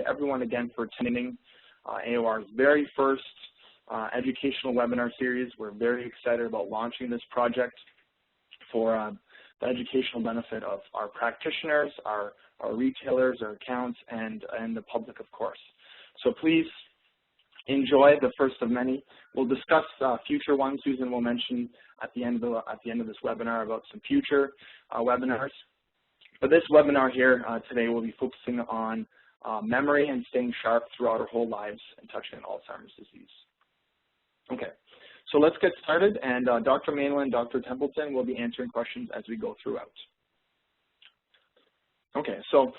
everyone again for attending AOR's very first educational webinar series. We're very excited about launching this project for the educational benefit of our practitioners, our retailers, our accounts, and the public, of course. So please enjoy the first of many. We'll discuss future ones. Susan will mention at the end of this webinar about some future webinars. But this webinar here today will be focusing on memory and staying sharp throughout our whole lives and touching on Alzheimer's disease. Okay, so let's get started, and Dr. Maynland and Dr. Templeton will be answering questions as we go throughout. Okay, so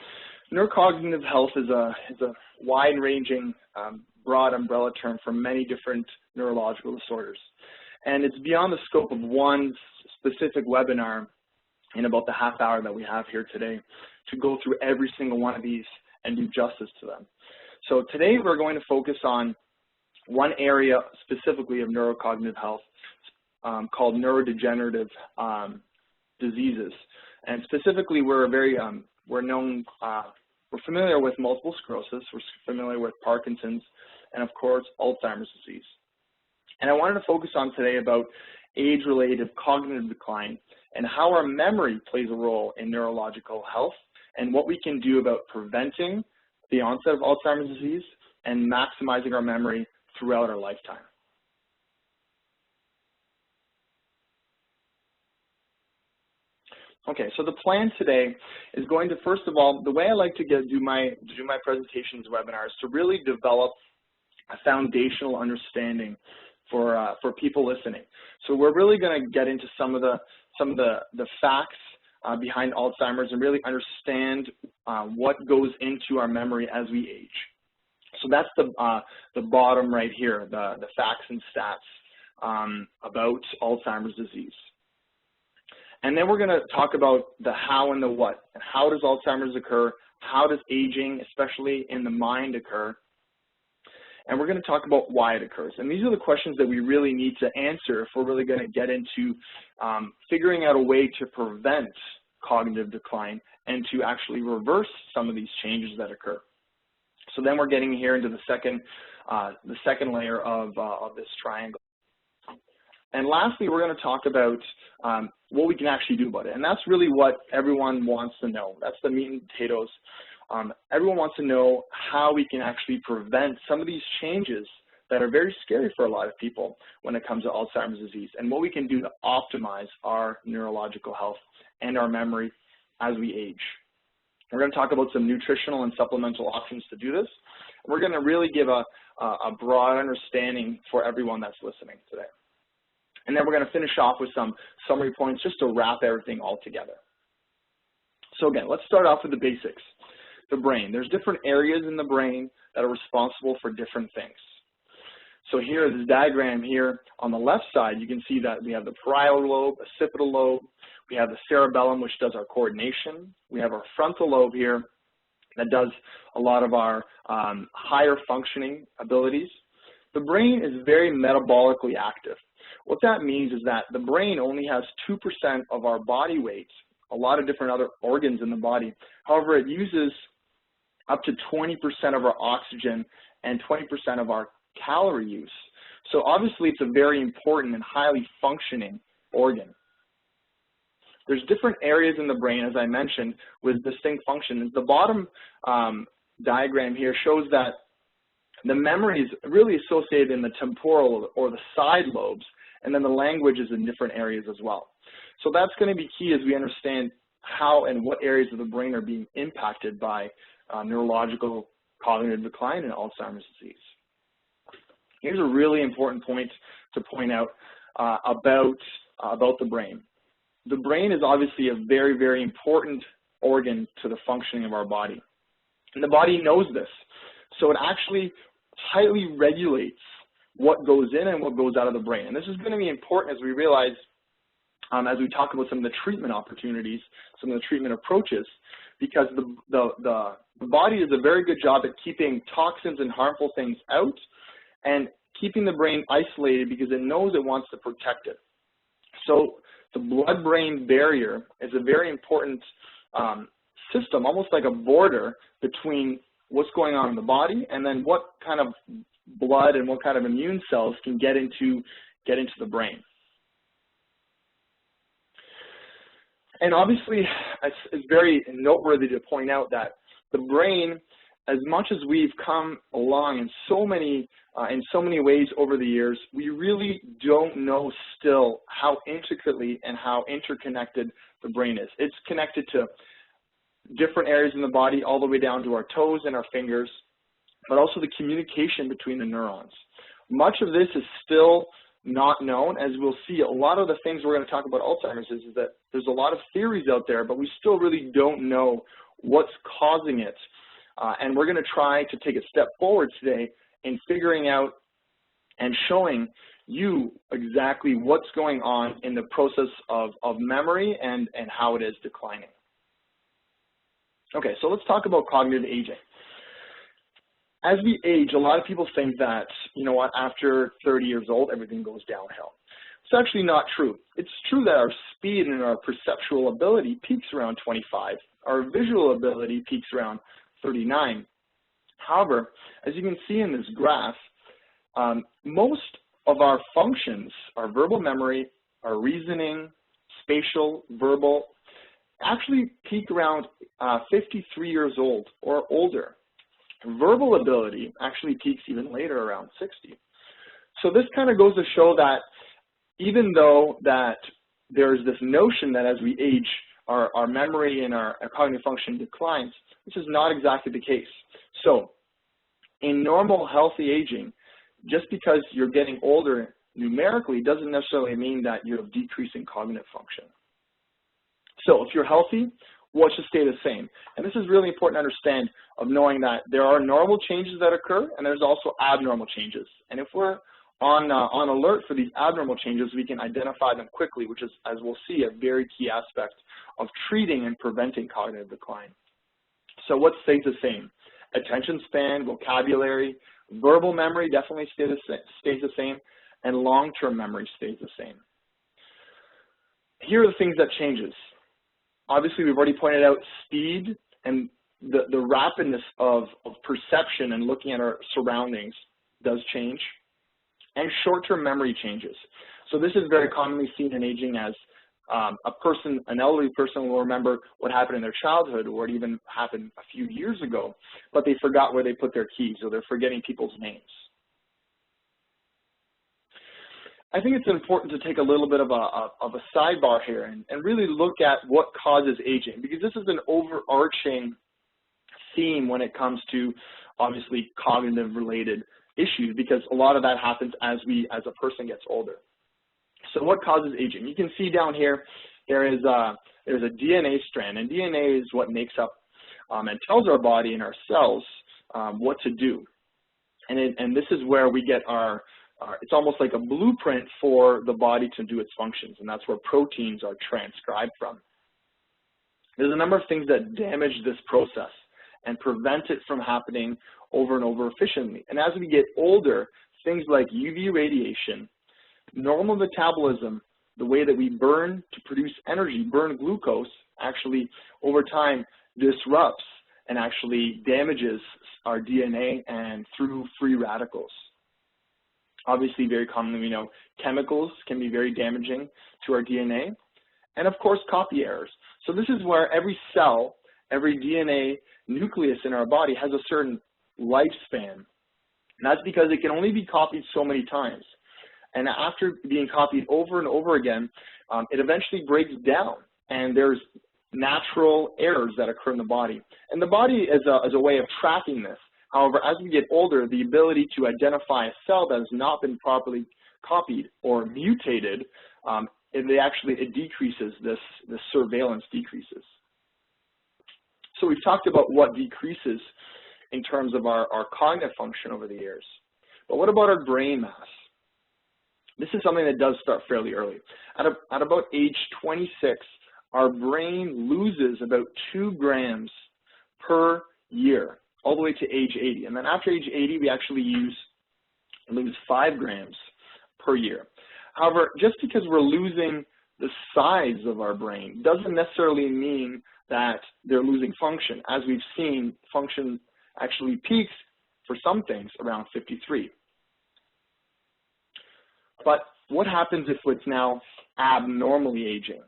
neurocognitive health is a wide-ranging, broad umbrella term for many different neurological disorders. And it's beyond the scope of one specific webinar in about the half hour that we have here today to go through every single one of these and do justice to them. So today we're going to focus on one area specifically of neurocognitive health called neurodegenerative diseases. And specifically we're familiar with multiple sclerosis, we're familiar with Parkinson's, and of course Alzheimer's disease. And I wanted to focus on today about age-related cognitive decline and how our memory plays a role in neurological health and what we can do about preventing the onset of Alzheimer's disease and maximizing our memory throughout our lifetime. Okay, so the plan today is going to, first of all, the way I like to do my presentations webinars to really develop a foundational understanding for people listening. So we're really going to get into some of the facts behind Alzheimer's and really understand what goes into our memory as we age. So that's the bottom right here, the facts and stats about Alzheimer's disease. And then we're going to talk about the how and the what. And how does Alzheimer's occur? How does aging, especially in the mind, occur? And we're going to talk about why it occurs. And these are the questions that we really need to answer if we're really going to get into figuring out a way to prevent cognitive decline and to actually reverse some of these changes that occur. So then we're getting here into the second layer of this triangle. And lastly, we're going to talk about what we can actually do about it. And that's really what everyone wants to know. That's the meat and potatoes. Everyone wants to know how we can actually prevent some of these changes that are very scary for a lot of people when it comes to Alzheimer's disease, and what we can do to optimize our neurological health and our memory as we age. We're going to talk about some nutritional and supplemental options to do this. We're going to really give a broad understanding for everyone that's listening today. And then we're going to finish off with some summary points just to wrap everything all together. So again, let's start off with the basics. The brain. There's different areas in the brain that are responsible for different things. So here, this diagram here, on the left side, you can see that we have the parietal lobe, occipital lobe, we have the cerebellum, which does our coordination, we have our frontal lobe here that does a lot of our higher functioning abilities. The brain is very metabolically active. What that means is that the brain only has 2% of our body weight, a lot of different other organs in the body. However, it uses up to 20% of our oxygen and 20% of our calorie use. So obviously it's a very important and highly functioning organ. There's different areas in the brain, as I mentioned, with distinct functions. The bottom diagram here shows that the memory is really associated in the temporal or the side lobes, and then the language is in different areas as well. So that's going to be key as we understand how and what areas of the brain are being impacted by neurological cognitive decline and Alzheimer's disease. Here's a really important point to point out about the brain. The brain is obviously a very, very important organ to the functioning of our body. And the body knows this. So it actually tightly regulates what goes in and what goes out of the brain. And this is going to be important as we realize, as we talk about some of the treatment opportunities, some of the treatment approaches, because the body does a very good job at keeping toxins and harmful things out and keeping the brain isolated because it knows it wants to protect it. So the blood-brain barrier is a very important system, almost like a border between what's going on in the body, and then what kind of blood and what kind of immune cells can get into the brain. And obviously, it's very noteworthy to point out that the brain, as much as we've come along in so many ways over the years, we really don't know still how intricately and how interconnected the brain is. It's connected to different areas in the body, all the way down to our toes and our fingers, but also the communication between the neurons. Much of this is still not known. As we'll see, a lot of the things we're going to talk about Alzheimer's is that there's a lot of theories out there, but we still really don't know what's causing it. And we're going to try to take a step forward today in figuring out and showing you exactly what's going on in the process of memory and how it is declining. Okay, so let's talk about cognitive aging. As we age, a lot of people think that, you know what, after 30 years old, everything goes downhill. It's actually not true. It's true that our speed and our perceptual ability peaks around 25. Our visual ability peaks around 39. However, as you can see in this graph, most of our functions, our verbal memory, our reasoning, spatial, verbal, actually peak around 53 years old or older. Verbal ability actually peaks even later, around 60. So this kind of goes to show that even though that there's this notion that as we age, our memory and our cognitive function declines, this is not exactly the case. So in normal, healthy aging, just because you're getting older numerically doesn't necessarily mean that you're decreasing cognitive function. So if you're healthy, what should stay the same? And this is really important to understand, of knowing that there are normal changes that occur and there's also abnormal changes. And if we're on alert for these abnormal changes, we can identify them quickly, which is, as we'll see, a very key aspect of treating and preventing cognitive decline. So what stays the same? Attention span, vocabulary, verbal memory definitely stays the same, and long-term memory stays the same. Here are the things that changes. Obviously, we've already pointed out speed and the rapidness of perception and looking at our surroundings does change, and short-term memory changes. So this is very commonly seen in aging as an elderly person will remember what happened in their childhood or what even happened a few years ago, but they forgot where they put their keys, or they're forgetting people's names. I think it's important to take a little bit of a sidebar here and really look at what causes aging, because this is an overarching theme when it comes to, obviously, cognitive-related issues, because a lot of that happens as a person gets older. So what causes aging? You can see down here, there's a DNA strand, and DNA is what makes up and tells our body and our cells what to do. And this is where we get it's almost like a blueprint for the body to do its functions, and that's where proteins are transcribed from. There's a number of things that damage this process and prevent it from happening over and over efficiently. And as we get older, things like UV radiation, normal metabolism, the way that we burn to produce energy, burn glucose, actually over time disrupts and actually damages our DNA and through free radicals. Obviously, very commonly we know chemicals can be very damaging to our DNA, and of course copy errors. So this is where every cell, every DNA nucleus in our body has a certain lifespan. And that's because it can only be copied so many times. And after being copied over and over again, it eventually breaks down, and there's natural errors that occur in the body. And the body is a way of tracking this. However, as we get older, the ability to identify a cell that has not been properly copied or mutated, it decreases, this surveillance decreases. So we've talked about what decreases in terms of our cognitive function over the years. But what about our brain mass? This is something that does start fairly early. At about age 26, our brain loses about 2 grams per year, all the way to age 80. And then after age 80, we actually lose 5 grams per year. However, just because we're losing the size of our brain doesn't necessarily mean that they're losing function. As we've seen, function actually peaks for some things around 53. But what happens if it's now abnormally aging?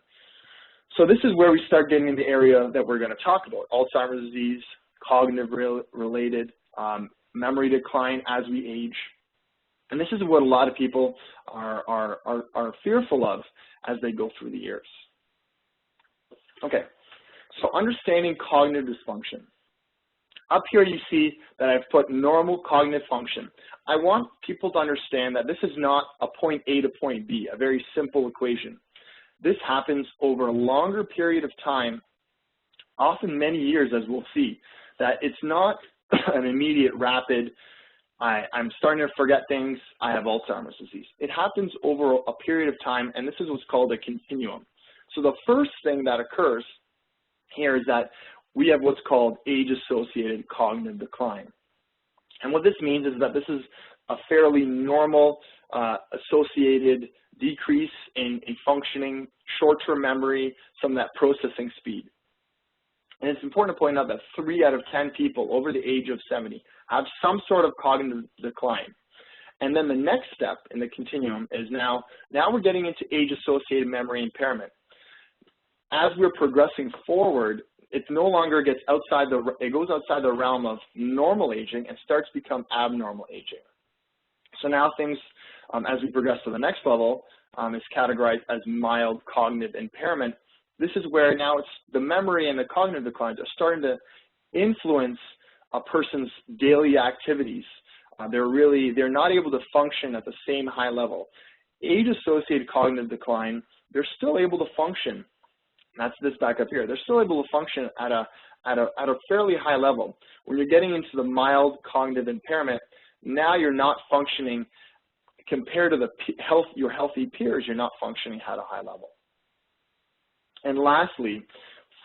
So this is where we start getting in the area that we're going to talk about: Alzheimer's disease, cognitive-related, memory decline as we age. And this is what a lot of people are fearful of as they go through the years. Okay, so understanding cognitive dysfunction. Up here you see that I've put normal cognitive function. I want people to understand that this is not a point A to point B, a very simple equation. This happens over a longer period of time, often many years, as we'll see, that it's not an immediate rapid, I'm starting to forget things, I have Alzheimer's disease. It happens over a period of time, and this is what's called a continuum. So the first thing that occurs here is that we have what's called age-associated cognitive decline. And what this means is that this is a fairly normal associated decrease in functioning, short-term memory, some of that processing speed. And it's important to point out that 3 out of 10 people over the age of 70 have some sort of cognitive decline. And then the next step in the continuum is now we're getting into age-associated memory impairment. As we're progressing forward, it no longer gets outside it goes outside the realm of normal aging and starts to become abnormal aging. So now things, as we progress to the next level, is categorized as mild cognitive impairment. This is where now it's the memory and the cognitive declines are starting to influence a person's daily activities. They're not able to function at the same high level. Age-associated cognitive decline, they're still able to function. That's this back up here. They're still able to function at a fairly high level. When you're getting into the mild cognitive impairment, now you're not functioning compared to your healthy peers. You're not functioning at a high level. And lastly,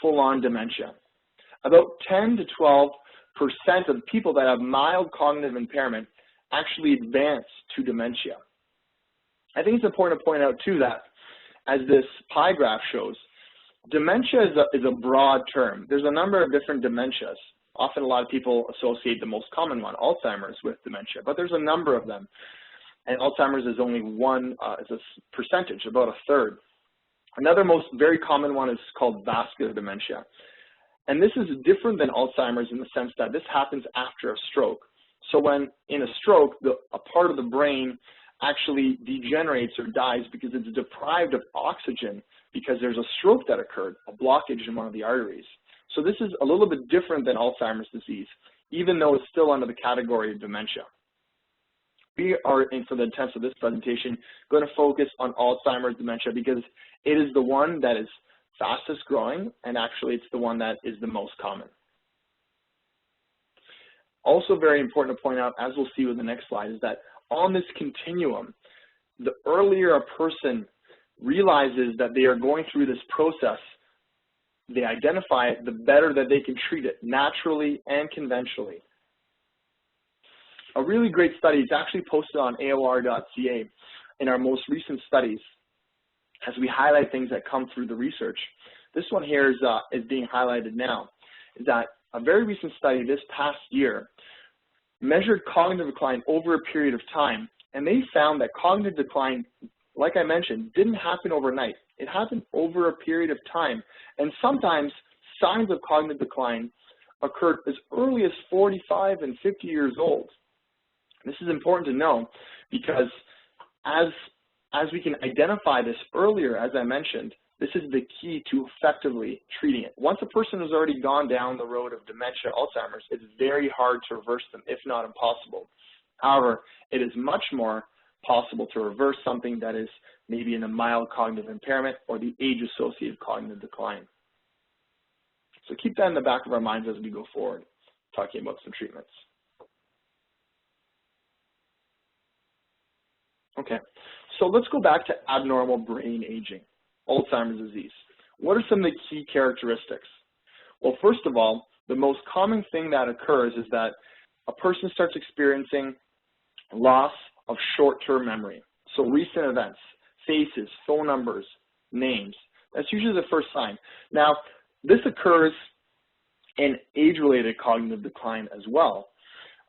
full-on dementia. About 10 to 12% of people that have mild cognitive impairment actually advance to dementia. I think it's important to point out too that, as this pie graph shows, dementia is a broad term. There's a number of different dementias. Often a lot of people associate the most common one, Alzheimer's, with dementia, but there's a number of them. And Alzheimer's is only one, is a percentage, about a third. Another very common one is called vascular dementia. And this is different than Alzheimer's in the sense that this happens after a stroke. So when in a stroke, a part of the brain actually degenerates or dies because it's deprived of oxygen because there's a stroke that occurred, a blockage in one of the arteries. So this is a little bit different than Alzheimer's disease, even though it's still under the category of dementia. We are, for the intents of this presentation, going to focus on Alzheimer's dementia because it is the one that is fastest growing, and actually it's the one that is the most common. Also very important to point out, as we'll see with the next slide, is that on this continuum, the earlier a person realizes that they are going through this process, they identify it, the better that they can treat it naturally and conventionally. A really great study is actually posted on AOR.ca in our most recent studies as we highlight things that come through the research. This one here is being highlighted now, is that a very recent study this past year measured cognitive decline over a period of time, and they found that cognitive decline, like I mentioned, didn't happen overnight. It happened over a period of time, and sometimes signs of cognitive decline occurred as early as 45 and 50 years old. This is important to know because as we can identify this earlier, as I mentioned, this is the key to effectively treating it. Once a person has already gone down the road of dementia, Alzheimer's, it's very hard to reverse them, if not impossible. However, it is much more possible to reverse something that is maybe in a mild cognitive impairment or the age-associated cognitive decline. So keep that in the back of our minds as we go forward, talking about some treatments. Okay, so let's go back to abnormal brain aging, Alzheimer's disease. What are some of the key characteristics? Well, first of all, the most common thing that occurs is that a person starts experiencing loss of short-term memory. So recent events, faces, phone numbers, names. That's usually the first sign. Now, this occurs and age-related cognitive decline as well.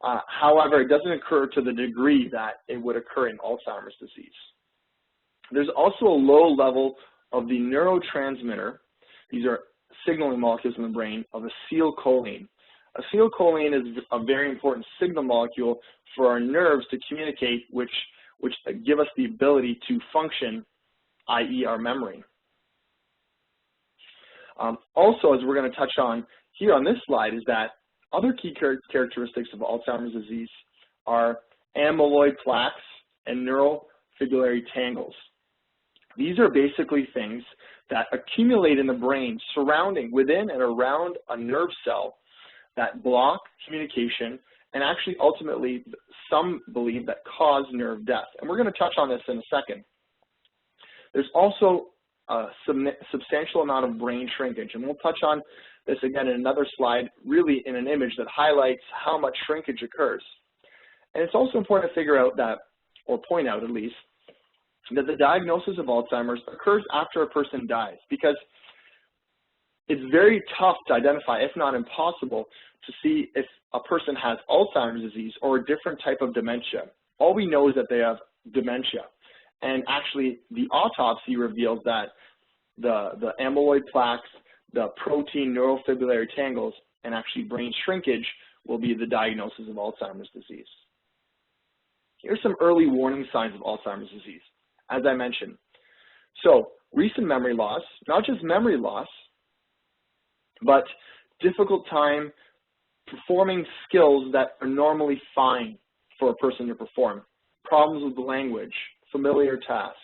However, it doesn't occur to the degree that it would occur in Alzheimer's disease. There's also a low level of the neurotransmitter. These are signaling molecules in the brain of acetylcholine. Acetylcholine is a very important signal molecule for our nerves to communicate, which give us the ability to function, i.e. our memory. Also, as we're going to touch on here on this slide, is that other key characteristics of Alzheimer's disease are amyloid plaques and neurofibrillary tangles. These are basically things that accumulate in the brain surrounding, within and around a nerve cell that block communication and actually ultimately, some believe, that cause nerve death. And we're going to touch on this in a second. There's also a substantial amount of brain shrinkage, and we'll touch on this again in another slide, really in an image that highlights how much shrinkage occurs. And it's also important to figure out that, or point out at least, that the diagnosis of Alzheimer's occurs after a person dies, because it's very tough to identify, if not impossible, to see if a person has Alzheimer's disease or a different type of dementia. All we know is that they have dementia. And actually, the autopsy reveals that the amyloid plaques, the protein neurofibrillary tangles, and actually brain shrinkage will be the diagnosis of Alzheimer's disease. Here's some early warning signs of Alzheimer's disease, as I mentioned. So, recent memory loss, not just memory loss, but difficult time performing skills that are normally fine for a person to perform. Problems with the language, familiar tasks,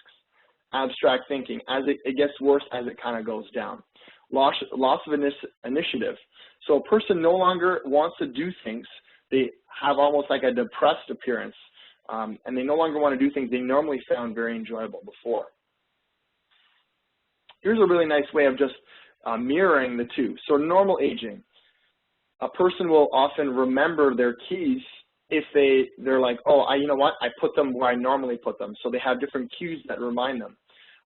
abstract thinking. As it gets worse as it kind of goes down. Loss of initiative. So a person no longer wants to do things. They have almost like a depressed appearance, and they no longer want to do things they normally found very enjoyable before. Here's a really nice way of just mirroring the two. So normal aging. A person will often remember their keys if they're like, oh, you know what, I put them where I normally put them. So they have different cues that remind them.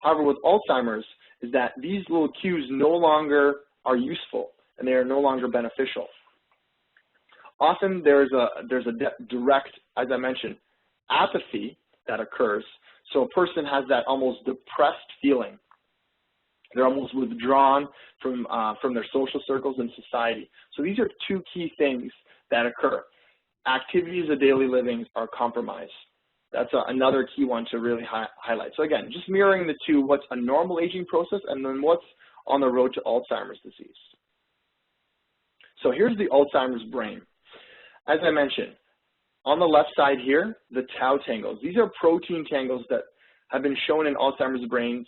However, with Alzheimer's, is that these little cues no longer are useful and they are no longer beneficial. Often there's a direct, as I mentioned, apathy that occurs. So a person has that almost depressed feeling. They're almost withdrawn from their social circles and society. So these are two key things that occur. Activities of daily living are compromised. That's another key one to really highlight. So again, just mirroring the two, what's a normal aging process and then what's on the road to Alzheimer's disease. So here's the Alzheimer's brain. As I mentioned, on the left side here, the tau tangles. These are protein tangles that have been shown in Alzheimer's brain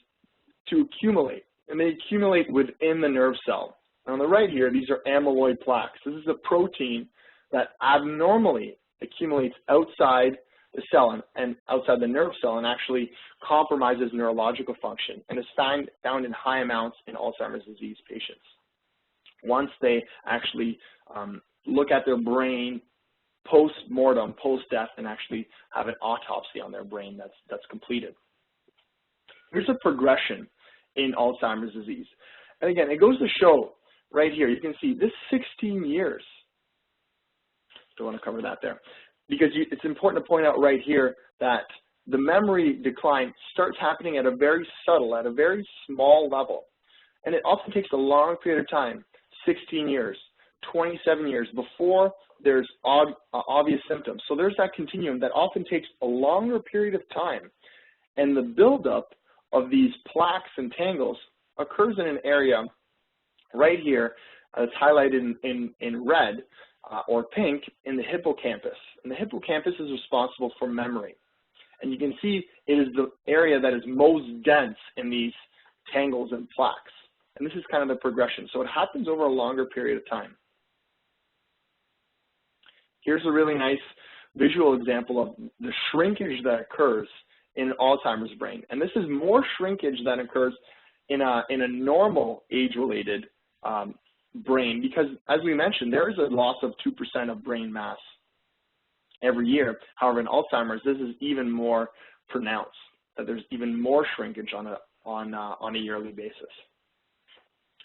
to accumulate, and they accumulate within the nerve cell. And on the right here, these are amyloid plaques. This is a protein that abnormally accumulates outside the cell and outside the nerve cell and actually compromises neurological function and is found in high amounts in Alzheimer's disease patients. Once they actually look at their brain post-mortem, post-death, and actually have an autopsy on their brain that's completed. Here's a progression in Alzheimer's disease. And again, it goes to show right here, you can see this 16 years. Don't want to cover that there. Because it's important to point out right here that the memory decline starts happening at a very subtle, at a very small level. And it often takes a long period of time, 16 years, 27 years, before there's obvious symptoms. So there's that continuum that often takes a longer period of time. And the buildup of these plaques and tangles occurs in an area right here that's highlighted in red or pink in the hippocampus. And the hippocampus is responsible for memory. And you can see it is the area that is most dense in these tangles and plaques. And this is kind of the progression. So it happens over a longer period of time. Here's a really nice visual example of the shrinkage that occurs in Alzheimer's brain. And this is more shrinkage that occurs in a normal age-related brain because, as we mentioned, there is a loss of 2% of brain mass every year. However, in Alzheimer's, this is even more pronounced, that there's even more shrinkage on a yearly basis.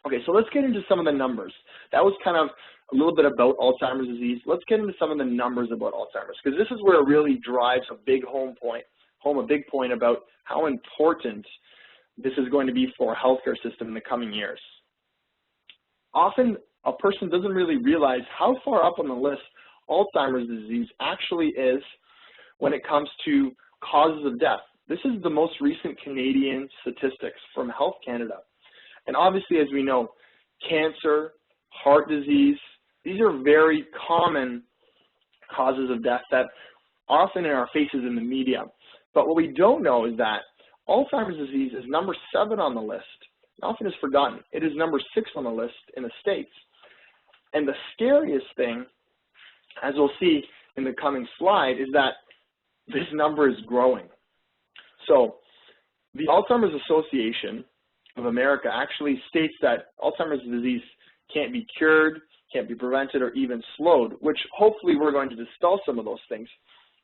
Okay, so let's get into some of the numbers. That was kind of a little bit about Alzheimer's disease. Let's get into some of the numbers about Alzheimer's, because this is where it really drives a big big point about how important this is going to be for our healthcare system in the coming years. Often, a person doesn't really realize how far up on the list Alzheimer's disease actually is when it comes to causes of death. This is the most recent Canadian statistics from Health Canada. And obviously, as we know, cancer, heart disease, these are very common causes of death that often in our faces in the media. But what we don't know is that Alzheimer's disease is number 7 on the list. It often is forgotten. It is number 6 on the list in the States. And the scariest thing, as we'll see in the coming slide, is that this number is growing. So the Alzheimer's Association of America actually states that Alzheimer's disease can't be cured, can't be prevented, or even slowed, which hopefully we're going to dispel some of those things.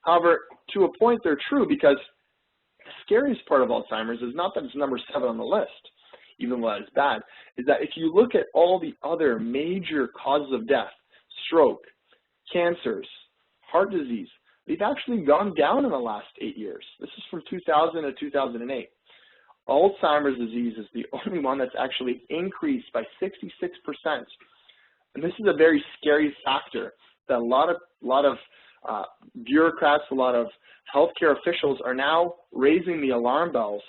However, to a point, they're true, because the scariest part of Alzheimer's is not that it's number 7 on the list, even though that is bad, is that if you look at all the other major causes of death, stroke, cancers, heart disease, they've actually gone down in the last 8 years. This is from 2000 to 2008. Alzheimer's disease is the only one that's actually increased by 66%. And this is a very scary factor that a lot of bureaucrats, a lot of healthcare officials are now raising the alarm bells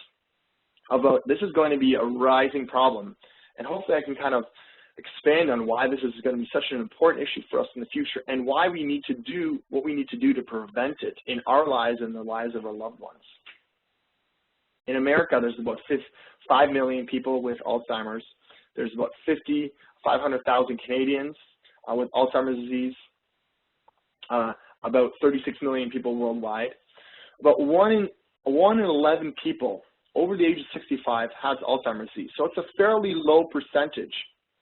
about. This is going to be a rising problem. And hopefully I can kind of expand on why this is going to be such an important issue for us in the future, and why we need to do what we need to do to prevent it in our lives and the lives of our loved ones. In America, there's about 5 million people with Alzheimer's. There's about 500,000 Canadians with Alzheimer's disease, about 36 million people worldwide. About 1 in 11 people over the age of 65 has Alzheimer's disease. So it's a fairly low percentage.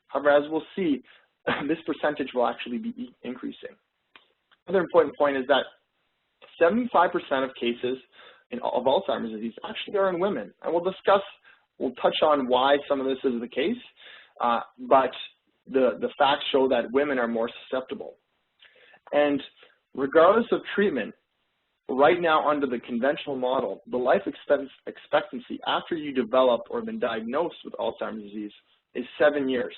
However, as we'll see, this percentage will actually be increasing. Another important point is that 75% of cases of Alzheimer's disease actually are in women. And we'll touch on why some of this is the case, but the facts show that women are more susceptible. And regardless of treatment, right now under the conventional model, the life expectancy after you develop or been diagnosed with Alzheimer's disease is 7 years,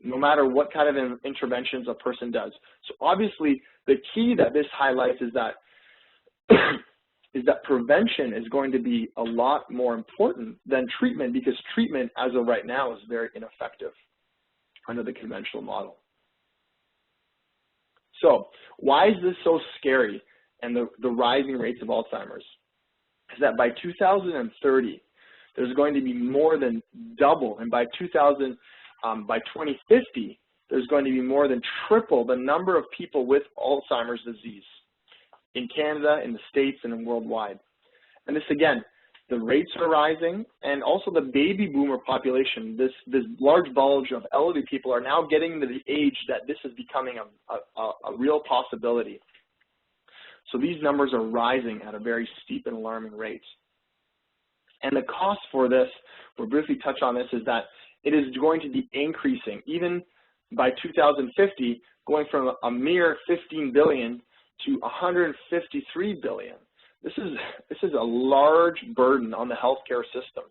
no matter what kind of interventions a person does. So obviously, the key that this highlights is that prevention is going to be a lot more important than treatment, because treatment, as of right now, is very ineffective under the conventional model. So why is this so scary, and the rising rates of Alzheimer's? Is that by 2030, there's going to be more than double, and by 2050, there's going to be more than triple the number of people with Alzheimer's disease in Canada, in the States, and worldwide. And this, again, the rates are rising, and also the baby boomer population, this large bulge of elderly people, are now getting to the age that this is becoming a real possibility. So these numbers are rising at a very steep and alarming rate. And the cost for this, we'll briefly touch on this, is that it is going to be increasing. Even by 2050, going from a mere $15 billion to $153 billion. This is a large burden on the healthcare system.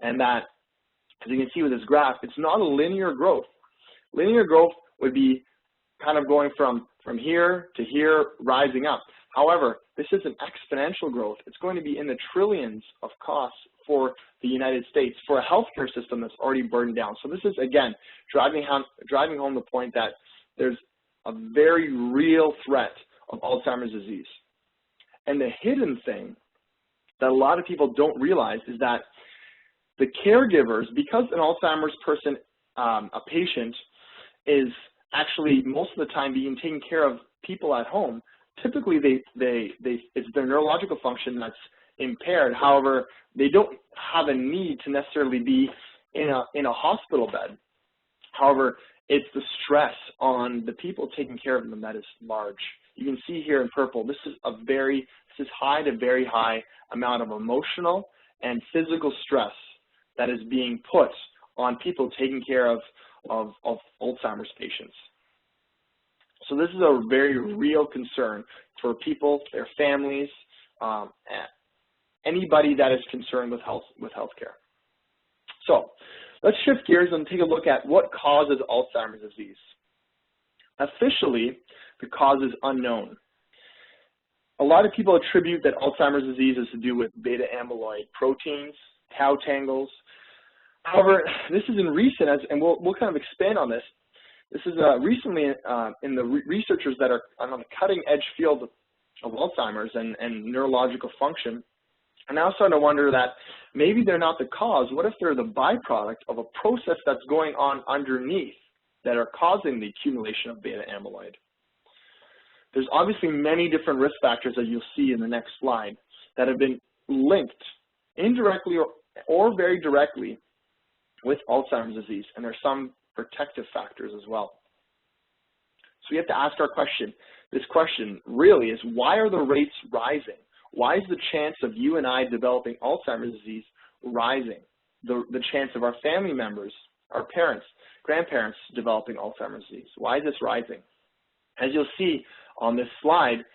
And that, as you can see with this graph, it's not a linear growth. Linear growth would be kind of going from here to here, rising up. However, this is an exponential growth. It's going to be in the trillions of costs for the United States for a healthcare system that's already burdened down. So this is, again, driving home the point that there's a very real threat of Alzheimer's disease. And the hidden thing that a lot of people don't realize is that the caregivers, because an Alzheimer's person, a patient, is actually most of the time being taken care of people at home, typically it's their neurological function that's impaired. However, they don't have a need to necessarily be in a hospital bed. However, it's the stress on the people taking care of them that is large. You can see here in purple, this is high to very high amount of emotional and physical stress that is being put on people taking care of Alzheimer's patients. So this is a very real concern for people, their families, anybody that is concerned with healthcare. So let's shift gears and take a look at what causes Alzheimer's disease. Officially, the cause is unknown. A lot of people attribute that Alzheimer's disease is to do with beta amyloid proteins, tau tangles. However, this is in recent, and we'll kind of expand on this. This is recently in the researchers that are on the cutting edge field of Alzheimer's and neurological function are now starting to wonder that maybe they're not the cause. What if they're the byproduct of a process that's going on underneath that are causing the accumulation of beta amyloid? There's obviously many different risk factors that you'll see in the next slide that have been linked indirectly or very directly with Alzheimer's disease, and there's some protective factors as well. So we have to ask our question. This question really is, why are the rates rising? Why is the chance of you and I developing Alzheimer's disease rising? The chance of our family members, our parents, grandparents developing Alzheimer's disease. Why is this rising? As you'll see on this slide,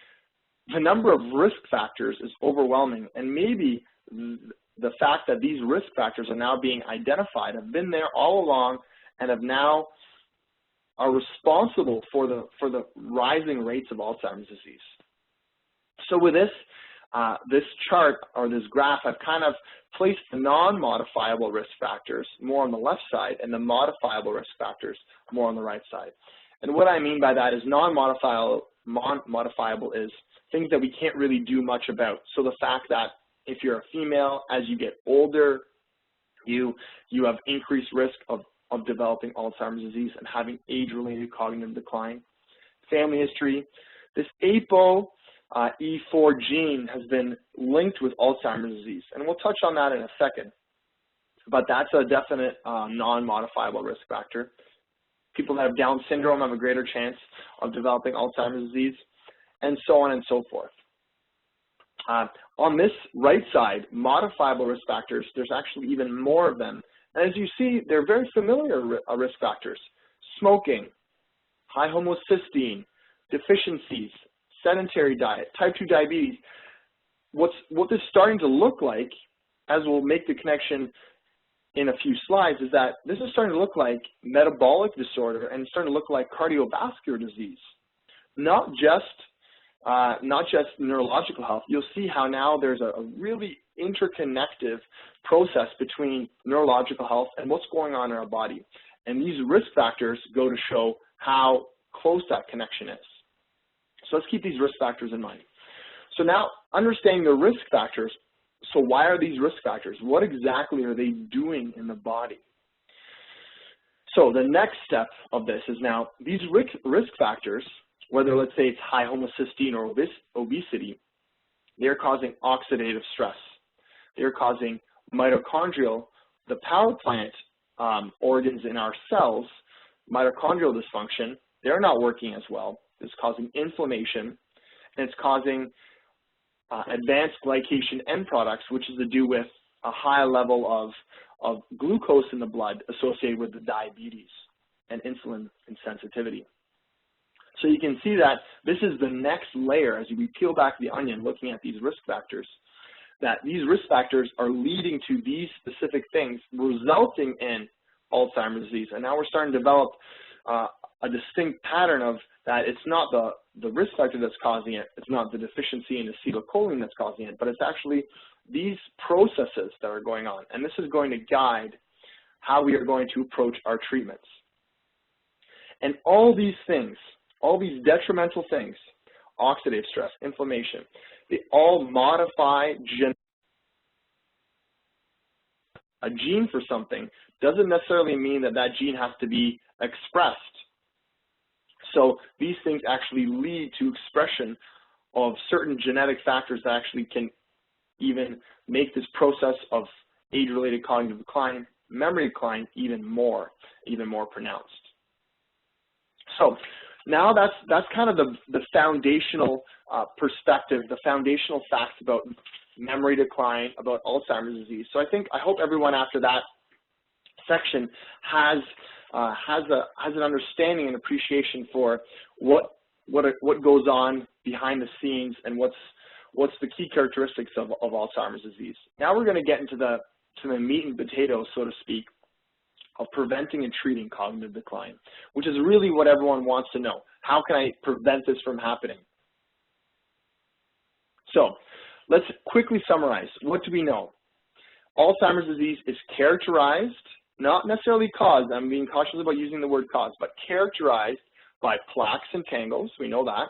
the number of risk factors is overwhelming, and maybe the fact that these risk factors are now being identified, have been there all along, and have now are responsible for the rising rates of Alzheimer's disease. So with this, this chart or this graph, I've kind of placed the non-modifiable risk factors more on the left side and the modifiable risk factors more on the right side. And what I mean by that is non-modifiable is things that we can't really do much about. So the fact that if you're a female, as you get older, you have increased risk of developing Alzheimer's disease and having age-related cognitive decline. Family history, this ApoE4 gene has been linked with Alzheimer's disease, and we'll touch on that in a second. But that's a definite non-modifiable risk factor. People that have Down syndrome have a greater chance of developing Alzheimer's disease, and so on and so forth. On this right side, modifiable risk factors, there's actually even more of them. And as you see, they're very familiar risk factors. Smoking, high homocysteine, deficiencies, sedentary diet, type 2 diabetes. What this is starting to look like, as we'll make the connection in a few slides, is that this is starting to look like metabolic disorder and starting to look like cardiovascular disease. Not just neurological health. You'll see how now there's a really interconnective process between neurological health and what's going on in our body. And these risk factors go to show how close that connection is. So let's keep these risk factors in mind. So now, understanding the risk factors, so why are these risk factors? What exactly are they doing in the body? So the next step of this is now these risk factors, whether let's say it's high homocysteine or obesity, they're causing oxidative stress. They're causing mitochondrial, the power plant organs in our cells, mitochondrial dysfunction, they're not working as well. It's causing inflammation, and it's causing advanced glycation end products, which is to do with a high level of glucose in the blood associated with the diabetes and insulin insensitivity. So you can see that this is the next layer as we peel back the onion looking at these risk factors, that these risk factors are leading to these specific things resulting in Alzheimer's disease. And now we're starting to develop a distinct pattern of that it's not the risk factor that's causing it, it's not the deficiency in acetylcholine that's causing it, but it's actually these processes that are going on. And this is going to guide how we are going to approach our treatments. And all these things, all these detrimental things, oxidative stress, inflammation, they all modify a gene for something doesn't necessarily mean that that gene has to be expressed. So these things actually lead to expression of certain genetic factors that actually can even make this process of age-related cognitive decline, memory decline even more pronounced. So now that's kind of the foundational perspective, the foundational facts about memory decline, about Alzheimer's disease. So I hope everyone after that section has an understanding and appreciation for what what goes on behind the scenes and what's the key characteristics of Alzheimer's disease. Now we're going to get into the meat and potatoes, so to speak, of preventing and treating cognitive decline, which is really what everyone wants to know. How can I prevent this from happening? So let's quickly summarize. What do we know? Alzheimer's disease is characterized, not necessarily caused, I'm being cautious about using the word cause, but characterized by plaques and tangles. We know that.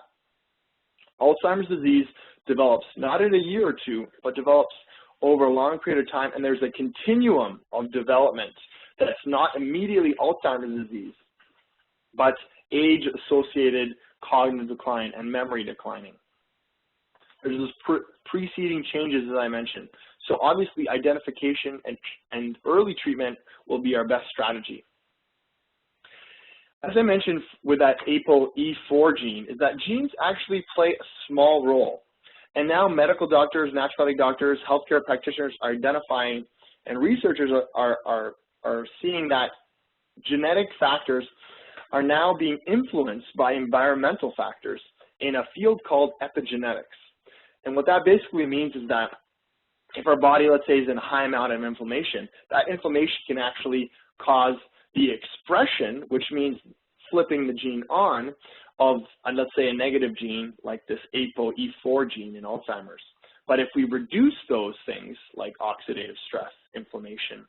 Alzheimer's disease develops not in a year or two, but develops over a long period of time, and there's a continuum of development that's not immediately Alzheimer's disease, but age-associated cognitive decline and memory declining. There's those preceding changes, as I mentioned. So obviously, identification and early treatment will be our best strategy. As I mentioned with that ApoE4 gene, is that genes actually play a small role. And now medical doctors, naturopathic doctors, healthcare practitioners are identifying, and researchers are seeing that genetic factors are now being influenced by environmental factors in a field called epigenetics. And what that basically means is that if our body, let's say, is in a high amount of inflammation, that inflammation can actually cause the expression, which means flipping the gene on, of, let's say, a negative gene like this ApoE4 gene in Alzheimer's. But if we reduce those things like oxidative stress, inflammation,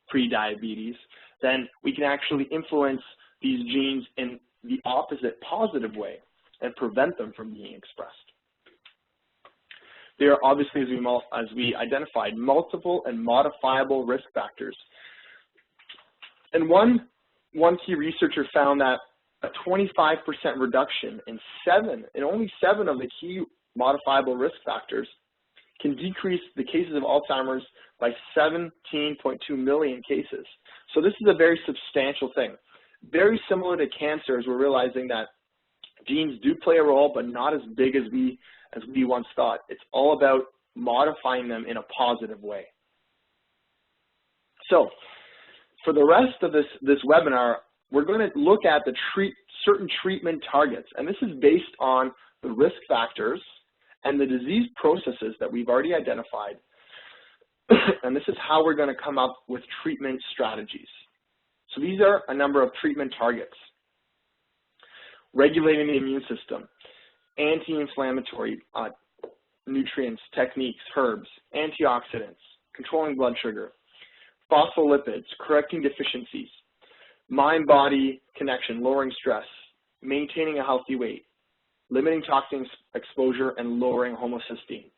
pre-diabetes, then we can actually influence these genes in the opposite positive way and prevent them from being expressed. There are obviously, as we identified, multiple and modifiable risk factors. And one key researcher found that a 25% reduction in only seven of the key modifiable risk factors can decrease the cases of Alzheimer's by 17.2 million cases. So this is a very substantial thing. Very similar to cancers, we're realizing that genes do play a role, but not as big as we once thought. It's all about modifying them in a positive way. So for the rest of this webinar, we're going to look at the certain treatment targets, and this is based on the risk factors and the disease processes that we've already identified, and this is how we're going to come up with treatment strategies. So these are a number of treatment targets: regulating the immune system, anti-inflammatory nutrients, techniques, herbs, antioxidants, controlling blood sugar, phospholipids, correcting deficiencies, mind-body connection, lowering stress, maintaining a healthy weight, limiting toxin exposure, and lowering homocysteine.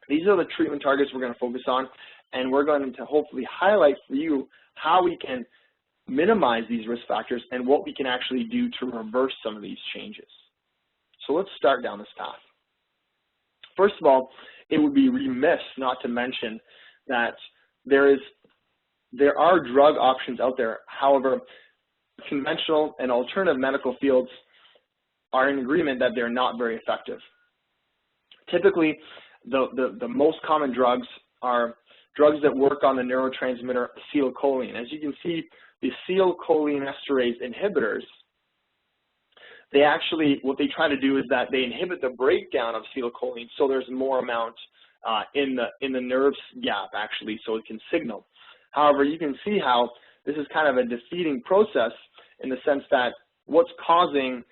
These are the treatment targets we're going to focus on, and we're going to hopefully highlight for you how we can minimize these risk factors and what we can actually do to reverse some of these changes. So let's start down this path. First of all, it would be remiss not to mention that there are drug options out there. However, conventional and alternative medical fields are in agreement that they're not very effective. Typically, the most common drugs are drugs that work on the neurotransmitter acetylcholine. As you can see, the acetylcholinesterase inhibitors, they actually, what they try to do is that they inhibit the breakdown of acetylcholine, so there's more amount in the nerve gap, actually, so it can signal. However, you can see how this is kind of a defeating process in the sense that what's causing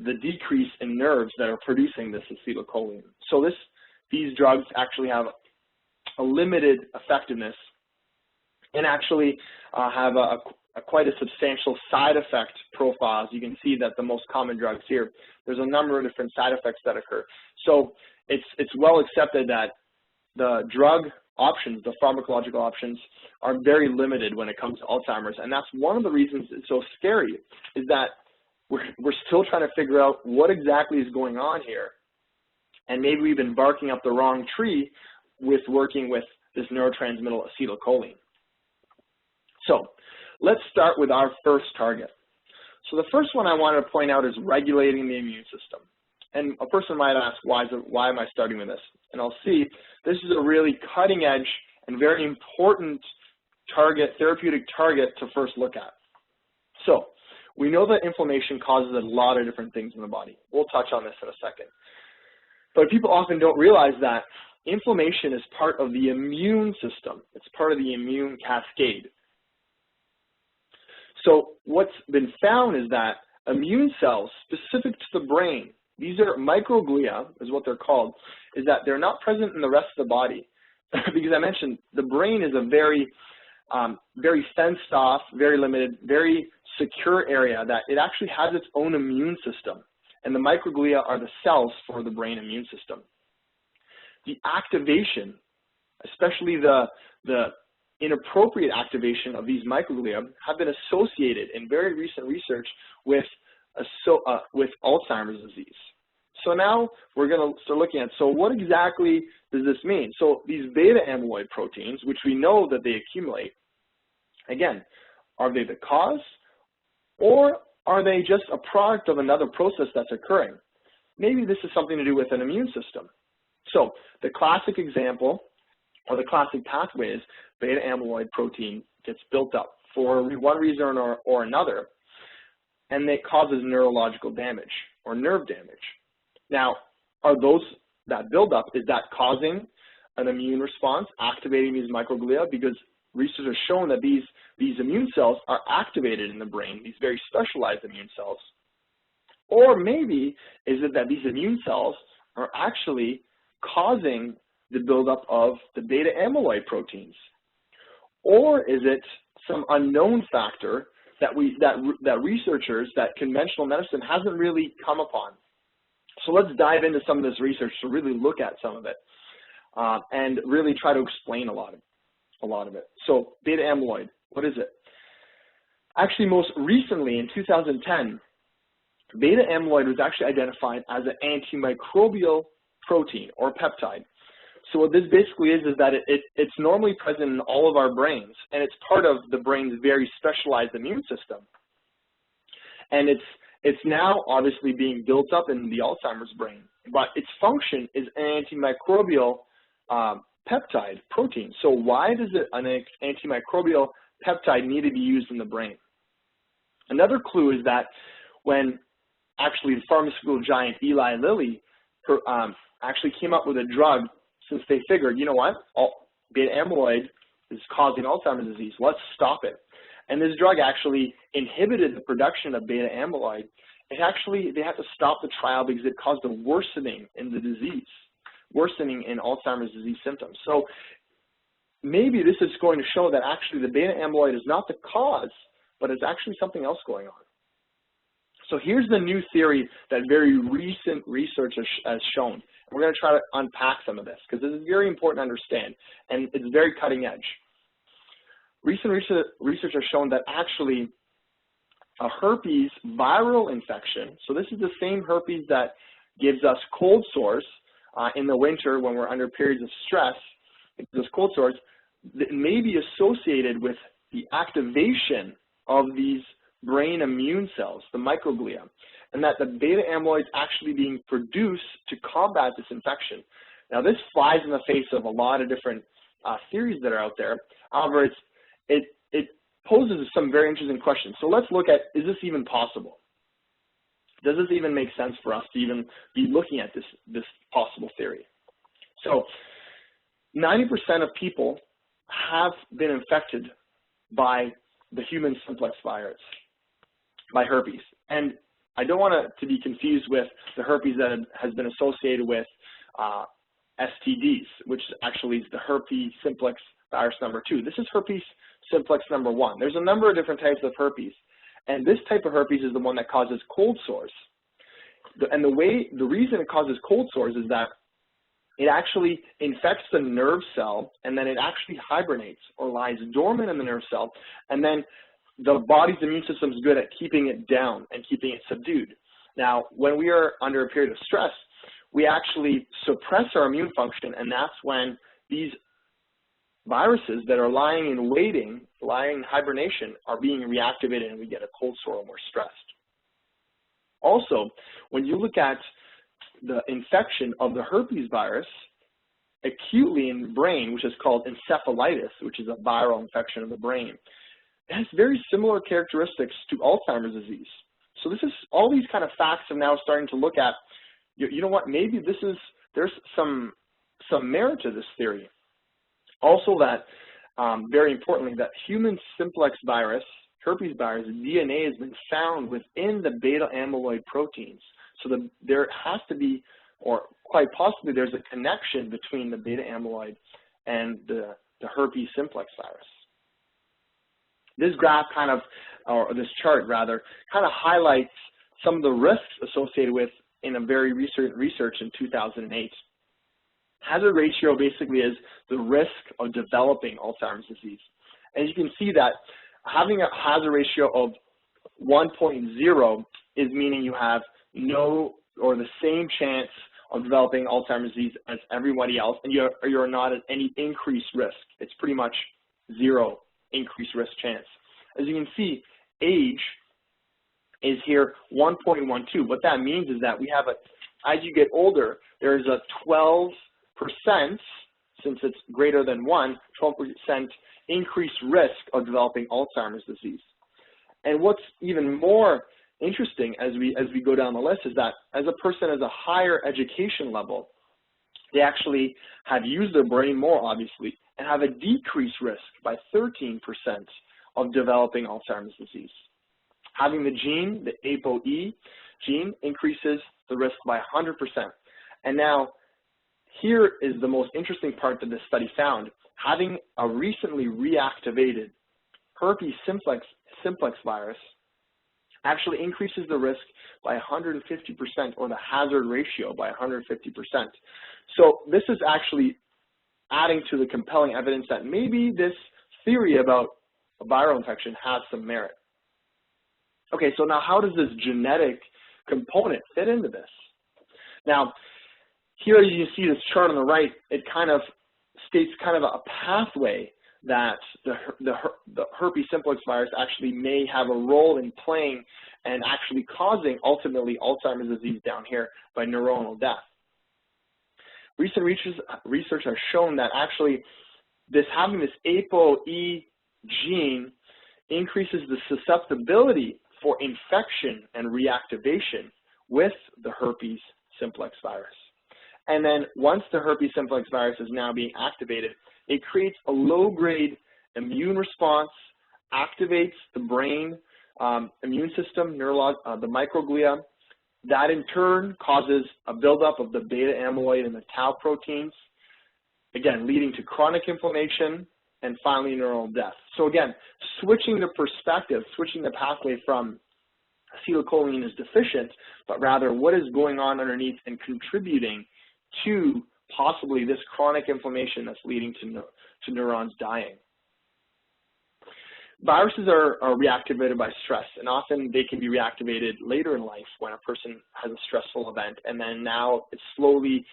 the decrease in nerves that are producing this acetylcholine. So these drugs actually have a limited effectiveness and actually have quite a substantial side effect profile. As you can see that the most common drugs here, there's a number of different side effects that occur. So it's well accepted that the drug options, the pharmacological options, are very limited when it comes to Alzheimer's, and that's one of the reasons it's so scary, is that we're still trying to figure out what exactly is going on here, and maybe we've been barking up the wrong tree with working with this neurotransmitter acetylcholine. So let's start with our first target. So the first one I wanted to point out is regulating the immune system. And a person might ask, why am I starting with this? And I'll see this is a really cutting edge and very important target, therapeutic target to first look at. So we know that inflammation causes a lot of different things in the body. We'll touch on this in a second. But people often don't realize that inflammation is part of the immune system. It's part of the immune cascade. So what's been found is that immune cells specific to the brain, these are microglia, is what they're called, is that they're not present in the rest of the body. Because I mentioned the brain is a very fenced off, very limited, very secure area that it actually has its own immune system. And the microglia are the cells for the brain immune system. The activation, especially the inappropriate activation of these microglia, have been associated in very recent research with Alzheimer's disease. So now we're going to start looking at, so what exactly does this mean? So these beta amyloid proteins, which we know that they accumulate, again, are they the cause, or are they just a product of another process that's occurring? Maybe this is something to do with an immune system. So the classic example, or the classic pathway, is beta amyloid protein gets built up for one reason or another, and it causes neurological damage or nerve damage. Now, are those, that buildup, is that causing an immune response, activating these microglia? Because research has shown that these immune cells are activated in the brain, these very specialized immune cells. Or maybe is it that these immune cells are actually causing the buildup of the beta amyloid proteins? Or is it some unknown factor that researchers, that conventional medicine hasn't really come upon? So let's dive into some of this research to really look at some of it and really try to explain a lot of it. So beta amyloid, what is it? Actually, most recently in 2010, beta amyloid was actually identified as an antimicrobial protein or peptide. So what this basically is that it's normally present in all of our brains, and it's part of the brain's very specialized immune system. And it's now obviously being built up in the Alzheimer's brain, but its function is an antimicrobial peptide protein. So why does an antimicrobial peptide need to be used in the brain? Another clue is that when actually the pharmaceutical giant Eli Lilly actually came up with a drug, since they figured, you know what, beta amyloid is causing Alzheimer's disease, let's stop it. And this drug actually inhibited the production of beta amyloid. They had to stop the trial because it caused a worsening in the disease, worsening in Alzheimer's disease symptoms. So maybe this is going to show that actually the beta amyloid is not the cause, but it's actually something else going on. So here's the new theory that very recent research has shown. We're going to try to unpack some of this because this is very important to understand, and it's very cutting edge. Recent research has shown that actually a herpes viral infection, so this is the same herpes that gives us cold sores in the winter when we're under periods of stress, it gives us cold sores, that may be associated with the activation of these brain immune cells, the microglia, and that the beta amyloid is actually being produced to combat this infection. Now, this flies in the face of a lot of different theories that are out there. However, it poses some very interesting questions. So let's look at, is this even possible? Does this even make sense for us to even be looking at this possible theory? So 90% of people have been infected by the human simplex virus, by herpes. And I don't want it to be confused with the herpes that has been associated with STDs, which actually is the herpes simplex virus number 2. This is herpes simplex number 1. There's a number of different types of herpes, and this type of herpes is the one that causes cold sores. And the reason it causes cold sores is that it actually infects the nerve cell, and then it actually hibernates or lies dormant in the nerve cell, and then the body's immune system is good at keeping it down and keeping it subdued. Now, when we are under a period of stress, we actually suppress our immune function, and that's when these viruses that are lying in waiting, lying in hibernation, are being reactivated, and we get a cold sore when we're stressed. Also, when you look at the infection of the herpes virus acutely in the brain, which is called encephalitis, which is a viral infection of the brain, it has very similar characteristics to Alzheimer's disease. So this is, all these kind of facts are now starting to look at, you know what, maybe there's some merit to this theory. Also that, very importantly, that human simplex virus, herpes virus, DNA has been found within the beta amyloid proteins. So there has to be, or quite possibly there's a connection between the beta amyloid and the herpes simplex virus. This graph kind of, or this chart rather, kind of highlights some of the risks associated with in a very recent research in 2008. Hazard ratio basically is the risk of developing Alzheimer's disease. And you can see that having a hazard ratio of 1.0 is meaning you have no or the same chance of developing Alzheimer's disease as everybody else, and you're not at any increased risk. It's pretty much zero increased risk chance. As you can see, age is here 1.12. What that means is that we have as you get older, there's a 12%, since it's greater than 1, 12% increased risk of developing Alzheimer's disease. And what's even more interesting as we go down the list is that as a person has a higher education level, they actually have used their brain more, obviously, and have a decreased risk by 13% of developing Alzheimer's disease. Having the gene, the ApoE gene, increases the risk by 100%. And now, here is the most interesting part that this study found. Having a recently reactivated herpes simplex virus actually increases the risk by 150%, or the hazard ratio by 150%. So this is actually adding to the compelling evidence that maybe this theory about a viral infection has some merit. Okay, so now how does this genetic component fit into this? Now, here you see this chart on the right, it kind of states kind of a pathway that the herpes simplex virus actually may have a role in playing and actually causing, ultimately, Alzheimer's disease down here by neuronal death. Recent research has shown that actually having this ApoE gene increases the susceptibility for infection and reactivation with the herpes simplex virus. And then once the herpes simplex virus is now being activated, it creates a low-grade immune response, activates the brain immune system, the microglia. That in turn causes a buildup of the beta amyloid and the tau proteins, again, leading to chronic inflammation and finally neuronal death. So again, switching the perspective, switching the pathway from acetylcholine is deficient, but rather what is going on underneath and contributing to possibly this chronic inflammation that's leading to neurons dying. Viruses are reactivated by stress, and often they can be reactivated later in life when a person has a stressful event, and then now it's slowly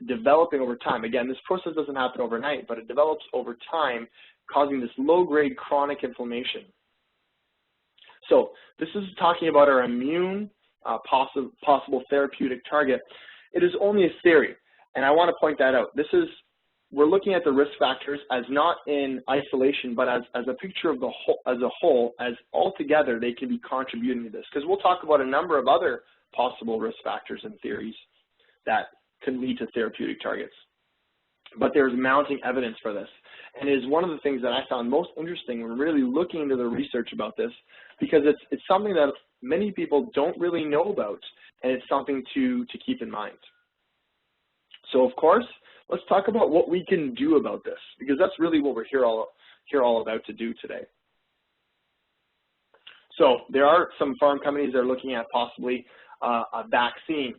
developing over time. Again, this process doesn't happen overnight, but it develops over time, causing this low-grade chronic inflammation. So this is talking about our immune possible therapeutic target. It is only a theory, and I want to point that out. We're looking at the risk factors as not in isolation, but as a picture of the whole, as altogether they can be contributing to this. Because we'll talk about a number of other possible risk factors and theories that can lead to therapeutic targets. But there's mounting evidence for this. And it is one of the things that I found most interesting when really looking into the research about this, because it's something that many people don't really know about, and it's something to keep in mind. So of course, let's talk about what we can do about this, because that's really what we're here all about to do today. So there are some farm companies that are looking at possibly a vaccine,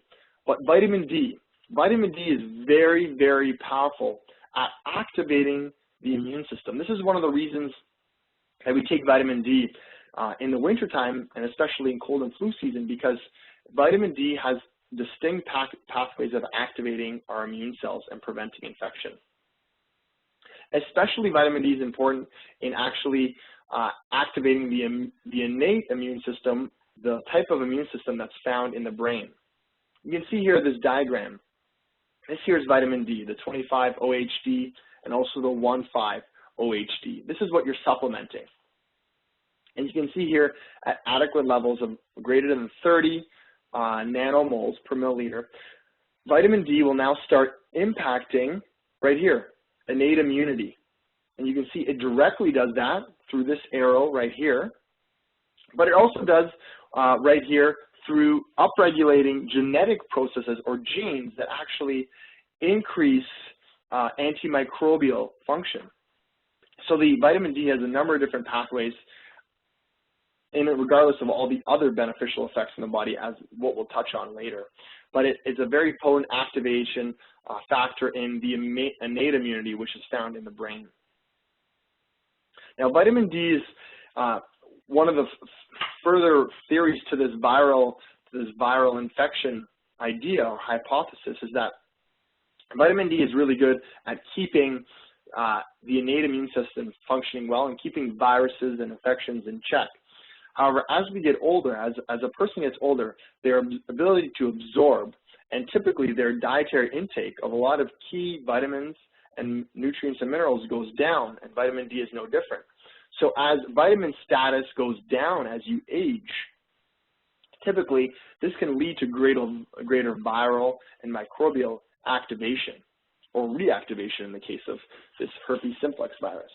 but vitamin D is very, very powerful at activating the immune system. This is one of the reasons that we take vitamin D in the wintertime, and especially in cold and flu season, because vitamin D has distinct pathways of activating our immune cells and preventing infection. Especially vitamin D is important in actually activating the innate immune system, the type of immune system that's found in the brain. You can see here this diagram. This here is vitamin D, the 25-OHD and also the 1,5-OHD. This is what you're supplementing. And you can see here at adequate levels of greater than 30 nanomoles per milliliter, vitamin D will now start impacting right here, innate immunity. And you can see it directly does that through this arrow right here, but it also does right here through upregulating genetic processes or genes that actually increase antimicrobial function. So the vitamin D has a number of different pathways regardless of all the other beneficial effects in the body, as what we'll touch on later. But it's a very potent activation factor in the innate immunity, which is found in the brain. Now, vitamin D is one of the further theories to this viral infection idea or hypothesis is that vitamin D is really good at keeping the innate immune system functioning well and keeping viruses and infections in check. However, as we get older, as a person gets older, their ability to absorb and typically their dietary intake of a lot of key vitamins and nutrients and minerals goes down, and vitamin D is no different. So as vitamin status goes down as you age, typically this can lead to greater viral and microbial activation or reactivation in the case of this herpes simplex virus.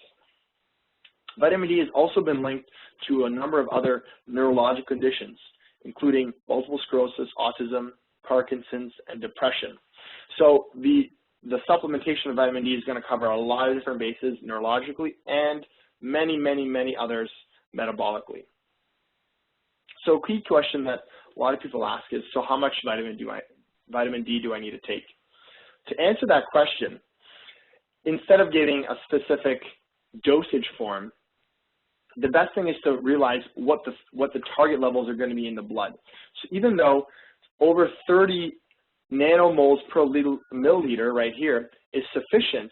Vitamin D has also been linked to a number of other neurological conditions, including multiple sclerosis, autism, Parkinson's, and depression. So the supplementation of vitamin D is going to cover a lot of different bases neurologically and many, many, many others metabolically. So a key question that a lot of people ask is, so how much vitamin D do I need to take? To answer that question, instead of getting a specific dosage form, the best thing is to realize what the target levels are going to be in the blood. So even though over 30 nanomoles per milliliter right here is sufficient,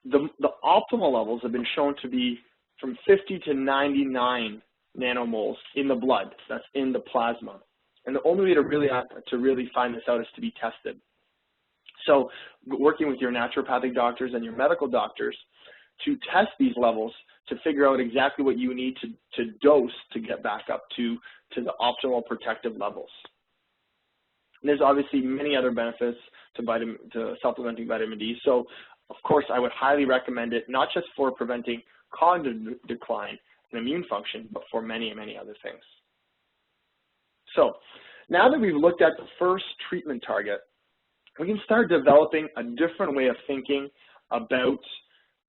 the optimal levels have been shown to be from 50 to 99 nanomoles in the blood. That's in the plasma. And the only way to really find this out is to be tested. So working with your naturopathic doctors and your medical doctors to test these levels to figure out exactly what you need to dose to get back up to the optimal protective levels. And there's obviously many other benefits to supplementing vitamin D. So of course, I would highly recommend it, not just for preventing cognitive decline and immune function, but for many, many other things. So now that we've looked at the first treatment target, we can start developing a different way of thinking about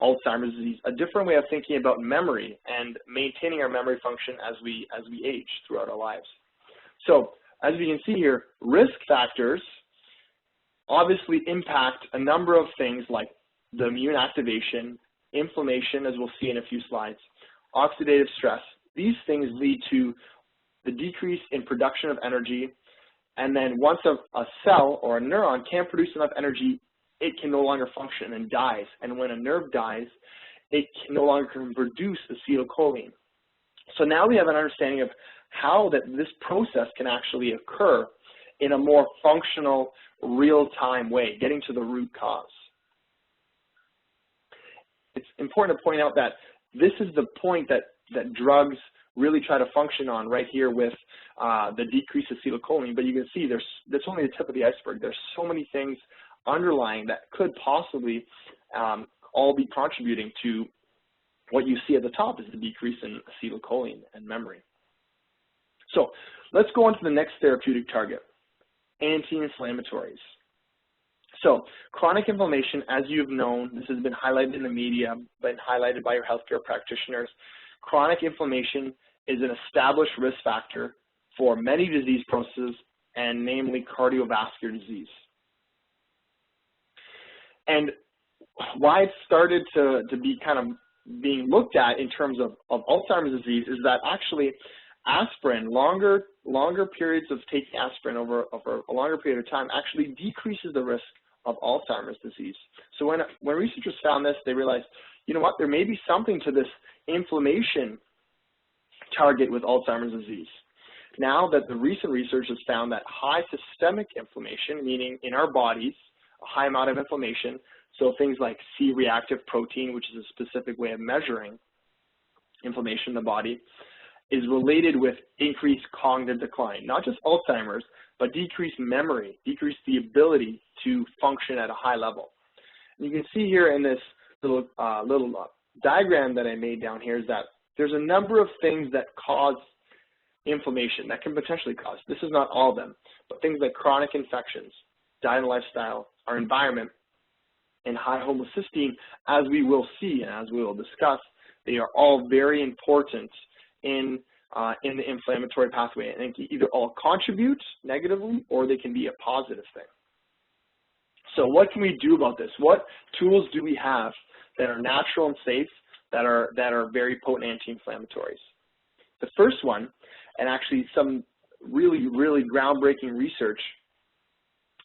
Alzheimer's disease, a different way of thinking about memory and maintaining our memory function as we age throughout our lives. So as we can see here, risk factors obviously impact a number of things like the immune activation, inflammation, as we'll see in a few slides, oxidative stress. These things lead to the decrease in production of energy, and then once a cell or a neuron can't produce enough energy, it can no longer function and dies. And when a nerve dies, it no longer can produce acetylcholine. So now we have an understanding of how this process can actually occur in a more functional, real-time way, getting to the root cause. It's important to point out that this is the point that drugs really try to function on right here with the decreased acetylcholine, but you can see that's only the tip of the iceberg. There's so many things underlying that could possibly all be contributing to what you see at the top is the decrease in acetylcholine and memory. So let's go on to the next therapeutic target, anti-inflammatories. So chronic inflammation, as you've known, this has been highlighted in the media, been highlighted by your healthcare practitioners. Chronic inflammation is an established risk factor for many disease processes, and namely cardiovascular disease. And why it started to be kind of being looked at in terms of Alzheimer's disease is that actually aspirin, longer periods of taking aspirin over a longer period of time actually decreases the risk of Alzheimer's disease. So when researchers found this, they realized, you know what, there may be something to this inflammation target with Alzheimer's disease. Now that the recent research has found that high systemic inflammation, meaning in our bodies, a high amount of inflammation, so things like C-reactive protein, which is a specific way of measuring inflammation in the body, is related with increased cognitive decline, not just Alzheimer's, but decreased memory, decreased the ability to function at a high level. And you can see here in this little diagram that I made down here is that there's a number of things that cause inflammation, that can potentially cause. This is not all of them, but things like chronic infections, diet and lifestyle, our environment, and high homocysteine, as we will see and as we will discuss, they are all very important in the inflammatory pathway, and they can either all contribute negatively or they can be a positive thing. So what can we do about this? What tools do we have that are natural and safe, that are very potent anti-inflammatories? The first one, and actually some really, really groundbreaking research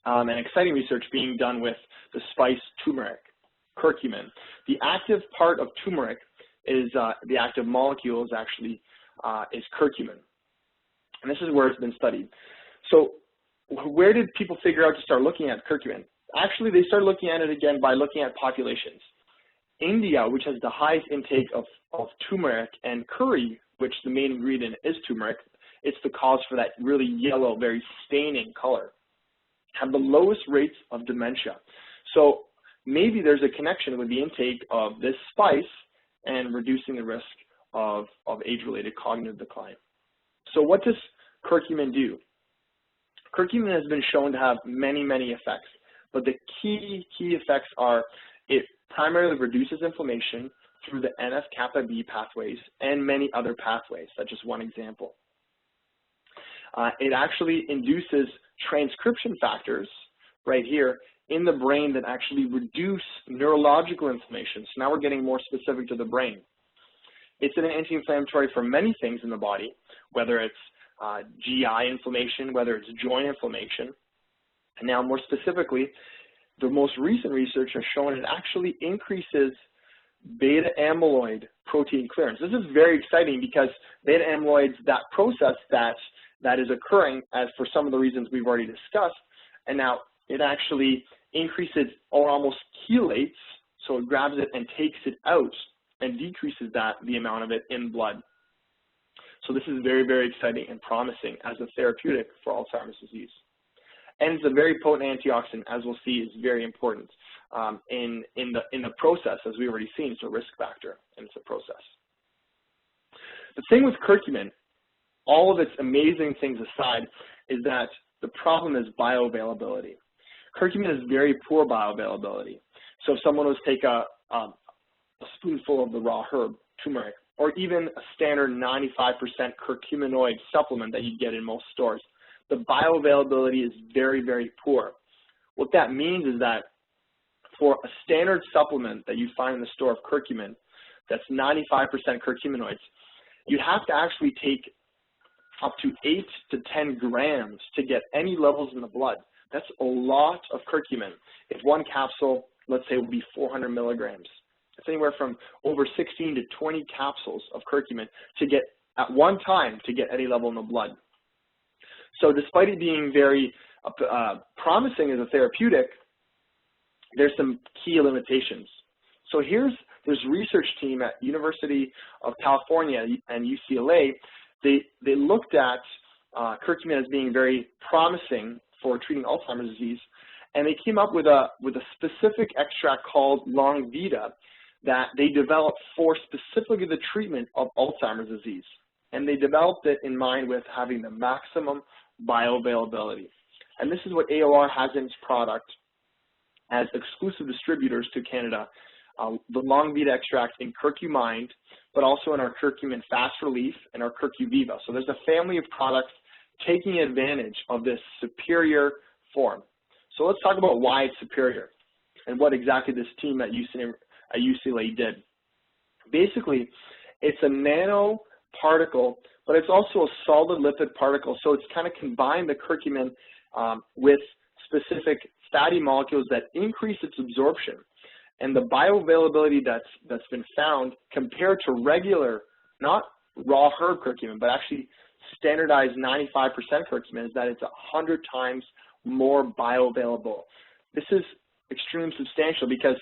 and exciting research being done with the spice turmeric, curcumin. The active part of turmeric is, the active molecule is actually is curcumin. And this is where it's been studied. So where did people figure out to start looking at curcumin? Actually, they started looking at it again by looking at populations. India, which has the highest intake of turmeric, and curry, which the main ingredient is turmeric, it's the cause for that really yellow, very staining color, have the lowest rates of dementia. So maybe there's a connection with the intake of this spice and reducing the risk of age-related cognitive decline. So what does curcumin do? Curcumin has been shown to have many, many effects, but the key effects are it primarily reduces inflammation through the NF-kappa B pathways and many other pathways. That's just one example. It actually induces transcription factors right here in the brain that actually reduce neurological inflammation. So now we're getting more specific to the brain. It's an anti-inflammatory for many things in the body, whether it's GI inflammation, whether it's joint inflammation. And now more specifically, the most recent research has shown it actually increases beta amyloid protein clearance. This is very exciting because beta amyloids, that process that is occurring, as for some of the reasons we've already discussed, and now it actually increases or almost chelates, so it grabs it and takes it out and decreases the amount of it in blood. So this is very, very exciting and promising as a therapeutic for Alzheimer's disease. And it's a very potent antioxidant, as we'll see, is very important in the process, as we've already seen. It's a risk factor, and it's a process. The thing with curcumin, all of its amazing things aside, is that the problem is bioavailability. Curcumin has very poor bioavailability. So if someone was to take a spoonful of the raw herb, turmeric, or even a standard 95% curcuminoid supplement that you get in most stores, the bioavailability is very, very poor. What that means is that for a standard supplement that you find in the store of curcumin, that's 95% curcuminoids, you'd have to actually take up to 8 to 10 grams to get any levels in the blood. That's a lot of curcumin. If one capsule, let's say, would be 400 milligrams, it's anywhere from over 16 to 20 capsules of curcumin to get, at one time, to get any level in the blood. So despite it being very promising as a therapeutic, there's some key limitations. So here's this research team at University of California and UCLA. They looked at curcumin as being very promising for treating Alzheimer's disease, and they came up with a specific extract called Long Vita that they developed for specifically the treatment of Alzheimer's disease. And they developed it in mind with having the maximum bioavailability. And this is what AOR has in its product as exclusive distributors to Canada, the Long Vita extract in CurcuMind, but also in our Curcumin Fast Relief and our CurcuViva. So there's a family of products taking advantage of this superior form. So let's talk about why it's superior and what exactly this team at UCLA did. Basically, it's a nanoparticle, but it's also a solid lipid particle. So it's kind of combined the curcumin with specific fatty molecules that increase its absorption. And the bioavailability that's been found compared to regular, not raw herb curcumin, but actually standardized 95% curcumin, is that it's 100 times more bioavailable. This is extremely substantial because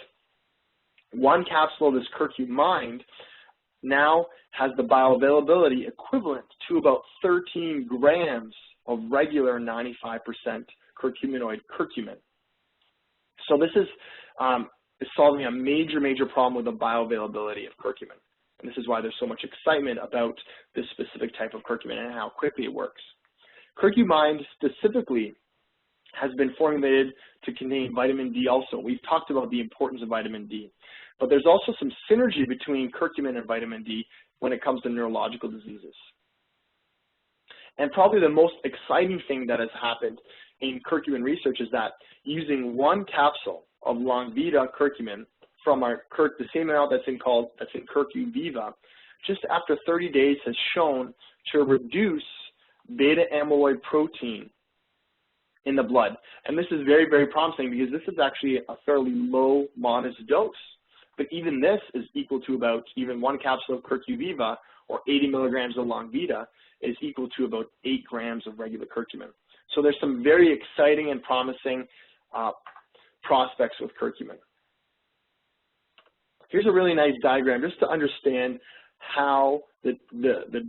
one capsule of this CurcuMind now has the bioavailability equivalent to about 13 grams of regular 95% curcuminoid curcumin. So this is solving a major problem with the bioavailability of curcumin. And this is why there's so much excitement about this specific type of curcumin and how quickly it works. Curcumin specifically has been formulated to contain vitamin D also. We've talked about the importance of vitamin D, but there's also some synergy between curcumin and vitamin D when it comes to neurological diseases. And probably the most exciting thing that has happened in curcumin research is that using one capsule of Longvita curcumin from the same amount that's in CurcuViva, just after 30 days has shown to reduce beta amyloid protein in the blood. And this is very promising because this is actually a fairly low, modest dose. But even this is equal to about, even one capsule of CurcuViva or 80 milligrams of Longvita is equal to about 8 grams of regular curcumin. So there's some very exciting and promising prospects with curcumin. Here's a really nice diagram just to understand how the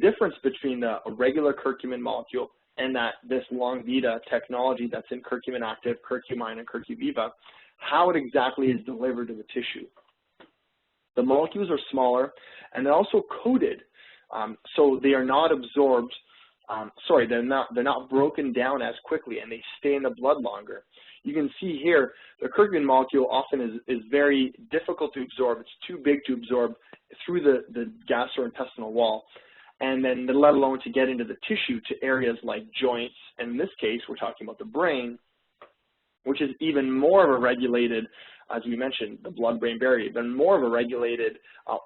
difference between the regular curcumin molecule and this Longvita technology that's in Curcumin Active, Curcumin, and CurcuViva, how it exactly is delivered to the tissue. The molecules are smaller, and they're also coated, so they are not absorbed. They're not broken down as quickly, and they stay in the blood longer. You can see here the curcumin molecule often is very difficult to absorb. It's too big to absorb through the gastrointestinal wall, and then let alone to get into the tissue to areas like joints. And in this case, we're talking about the brain, which is even more of a regulated, as we mentioned, the blood-brain barrier, even more of a regulated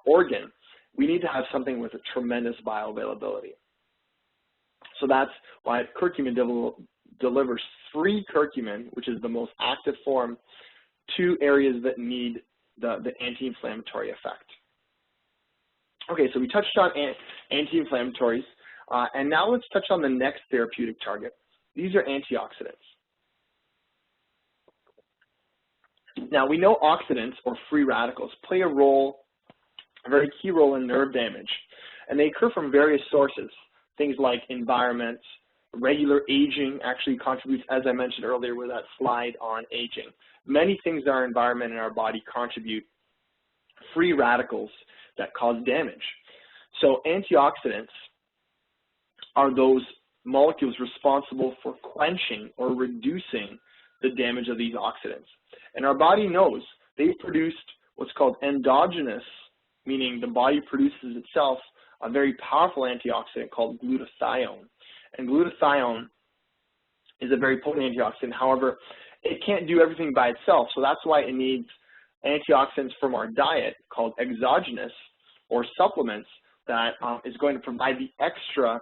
organ. We need to have something with a tremendous bioavailability. So that's why curcumin delivers free curcumin, which is the most active form, to areas that need the anti-inflammatory effect. Okay, so we touched on anti-inflammatories, and now let's touch on the next therapeutic target. These are antioxidants. Now, we know oxidants, or free radicals, play a very key role in nerve damage, and they occur from various sources. Things like environment, regular aging actually contributes, as I mentioned earlier with that slide on aging. Many things in our environment and our body contribute free radicals that cause damage. So antioxidants are those molecules responsible for quenching or reducing the damage of these oxidants. And our body knows they've produced what's called endogenous, meaning the body produces itself a very powerful antioxidant called glutathione. And glutathione is a very potent antioxidant. However, it can't do everything by itself, so that's why it needs antioxidants from our diet called exogenous, or supplements, that is going to provide the extra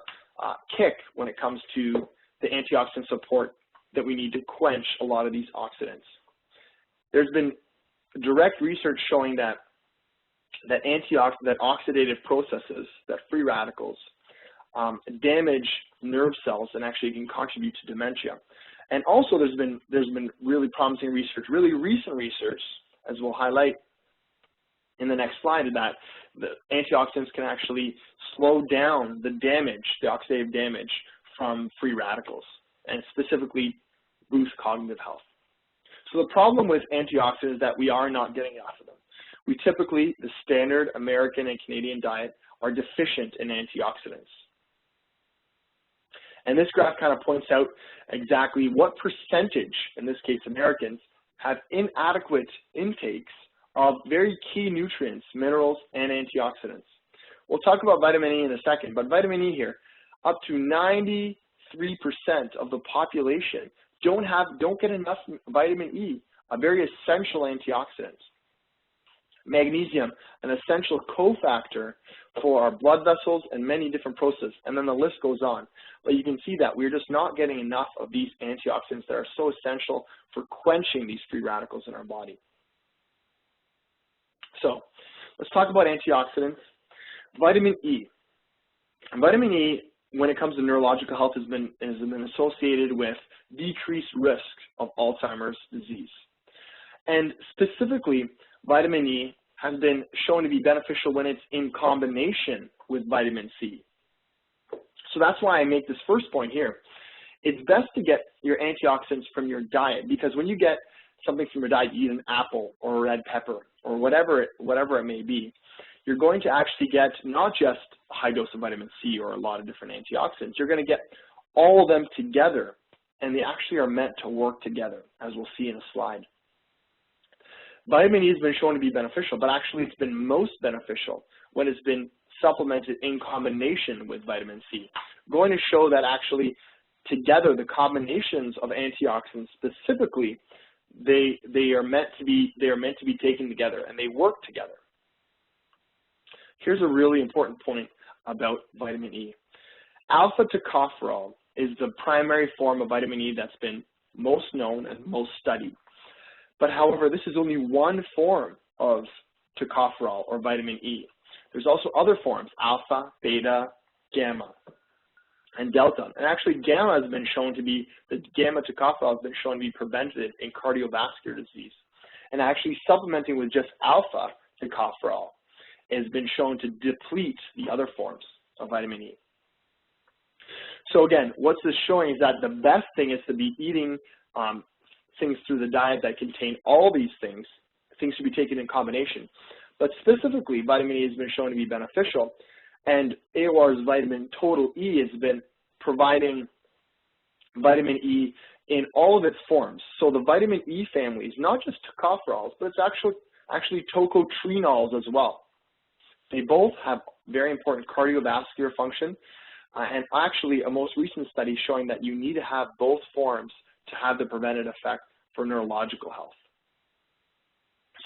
kick when it comes to the antioxidant support that we need to quench a lot of these oxidants. There's been direct research showing that oxidative processes, that free radicals, damage nerve cells and actually can contribute to dementia. And also there's been really promising research, really recent research, as we'll highlight in the next slide, that the antioxidants can actually slow down the damage, the oxidative damage from free radicals, and specifically boost cognitive health. So the problem with antioxidants is that we are not getting enough of them. We typically, the standard American and Canadian diet, are deficient in antioxidants. And this graph kind of points out exactly what percentage, in this case Americans, have inadequate intakes of very key nutrients, minerals, and antioxidants. We'll talk about vitamin E in a second, but vitamin E here, up to 93% of the population don't get enough vitamin E, a very essential antioxidant. Magnesium, an essential cofactor for our blood vessels and many different processes, and then the list goes on. But you can see that we're just not getting enough of these antioxidants that are so essential for quenching these free radicals in our body. So let's talk about antioxidants. Vitamin E. Vitamin E, when it comes to neurological health, has been associated with decreased risk of Alzheimer's disease. And specifically, vitamin E has been shown to be beneficial when it's in combination with vitamin C. So that's why I make this first point here. It's best to get your antioxidants from your diet, because when you get something from your diet, you eat an apple or a red pepper or whatever it may be, you're going to actually get not just a high dose of vitamin C or a lot of different antioxidants. You're going to get all of them together, and they actually are meant to work together, as we'll see in a slide. Vitamin E has been shown to be beneficial, but actually it's been most beneficial when it's been supplemented in combination with vitamin C. Going to show that actually together, the combinations of antioxidants specifically, they are meant to be taken together, and they work together. Here's a really important point about vitamin E. Alpha tocopherol is the primary form of vitamin E that's been most known and most studied. But however, this is only one form of tocopherol or vitamin E. There's also other forms, alpha, beta, gamma, and delta. And actually gamma has been shown to be, the gamma tocopherol has been shown to be preventative in cardiovascular disease. And actually supplementing with just alpha tocopherol has been shown to deplete the other forms of vitamin E. So again, what's this showing is that the best thing is to be eating things through the diet that contain all these things. Things should be taken in combination. But specifically, vitamin E has been shown to be beneficial, and AOR's vitamin Total E has been providing vitamin E in all of its forms. So the vitamin E family is not just tocopherols, but it's actually tocotrienols as well. They both have very important cardiovascular function, and actually a most recent study showing that you need to have both forms to have the preventative effect for neurological health.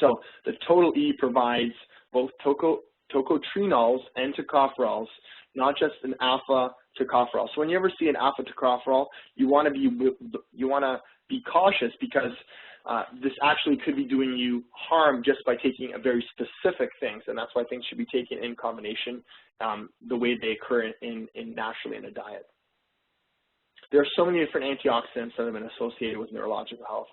So the Total E provides both tocotrienols and tocopherols, not just an alpha tocopherol. So when you ever see an alpha tocopherol, you want to be cautious, because this actually could be doing you harm just by taking a very specific things, and that's why things should be taken in combination the way they occur naturally in a diet. There are so many different antioxidants that have been associated with neurological health,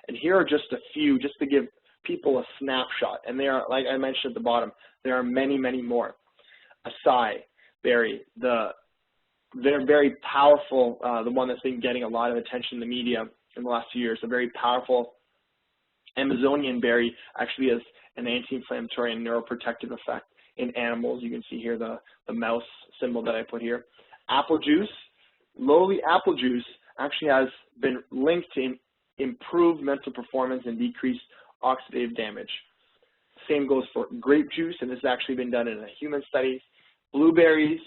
and here are just a few, just to give people a snapshot. And they are, like I mentioned at the bottom, there are many, many more. Acai berry, they're very powerful, the one that's been getting a lot of attention in the media in the last few years, a very powerful Amazonian berry actually has an anti-inflammatory and neuroprotective effect in animals. You can see here the mouse symbol that I put here. Apple juice, lowly apple juice actually has been linked to improved mental performance and decreased oxidative damage. Same goes for grape juice, and this has actually been done in a human study. Blueberries,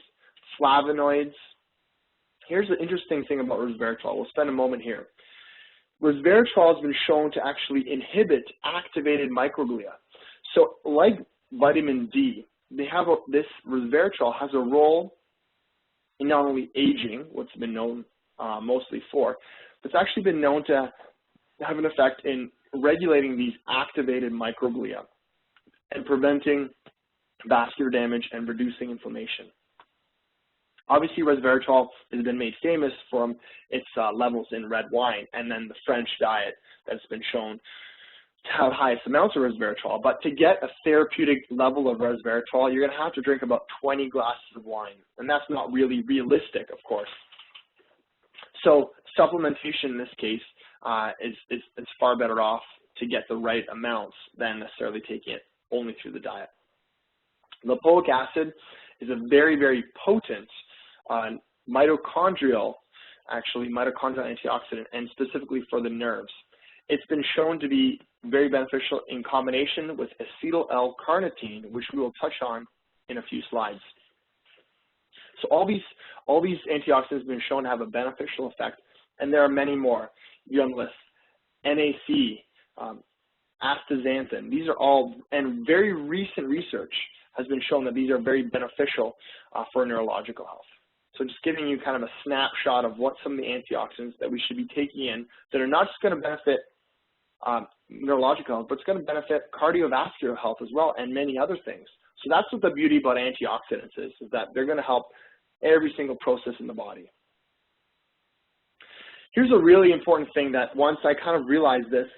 flavonoids. Here's the interesting thing about resveratrol. We'll spend a moment here. Resveratrol has been shown to actually inhibit activated microglia. So like vitamin D, this resveratrol has a role in not only aging, what's been known mostly for, but it's actually been known to have an effect in regulating these activated microglia and preventing vascular damage and reducing inflammation. Obviously, resveratrol has been made famous from its levels in red wine and then the French diet that's been shown to have highest amounts of resveratrol. But to get a therapeutic level of resveratrol, you're going to have to drink about 20 glasses of wine, and that's not really realistic, of course. So supplementation in this case is far better off to get the right amounts than necessarily taking it only through the diet. Lipoic acid is a very, very potent mitochondrial antioxidant, and specifically for the nerves. It's been shown to be very beneficial in combination with acetyl L-carnitine, which we will touch on in a few slides. So all these antioxidants have been shown to have a beneficial effect, and there are many more. You're on the list. NAC, astaxanthin. These are all, and very recent research has been shown that these are very beneficial for neurological health. So just giving you kind of a snapshot of what some of the antioxidants that we should be taking in that are not just going to benefit neurological health, but it's going to benefit cardiovascular health as well, and many other things. So that's what the beauty about antioxidants is that they're going to help every single process in the body. Here's a really important thing that once I kind of realized this,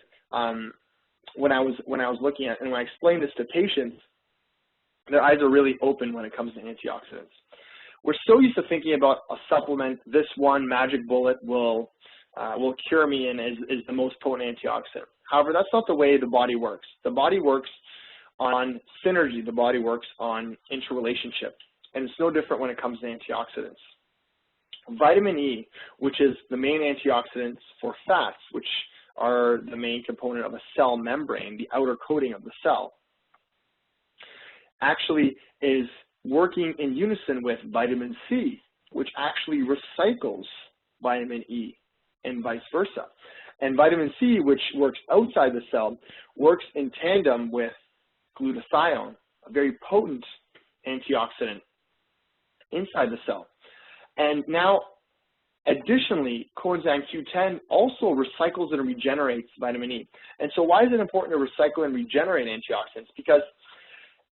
when I was looking at, and when I explain this to patients, their eyes are really open when it comes to antioxidants. We're so used to thinking about a supplement, this one magic bullet will cure me and is the most potent antioxidant. However, that's not the way the body works. The body works on synergy. The body works on interrelationship. And it's no different when it comes to antioxidants. Vitamin E, which is the main antioxidants for fats, which are the main component of a cell membrane, the outer coating of the cell, actually is working in unison with vitamin C, which actually recycles vitamin E, and vice versa. And vitamin C, which works outside the cell, works in tandem with glutathione, a very potent antioxidant inside the cell. And now, additionally, coenzyme Q10 also recycles and regenerates vitamin E. And so why is it important to recycle and regenerate antioxidants? Because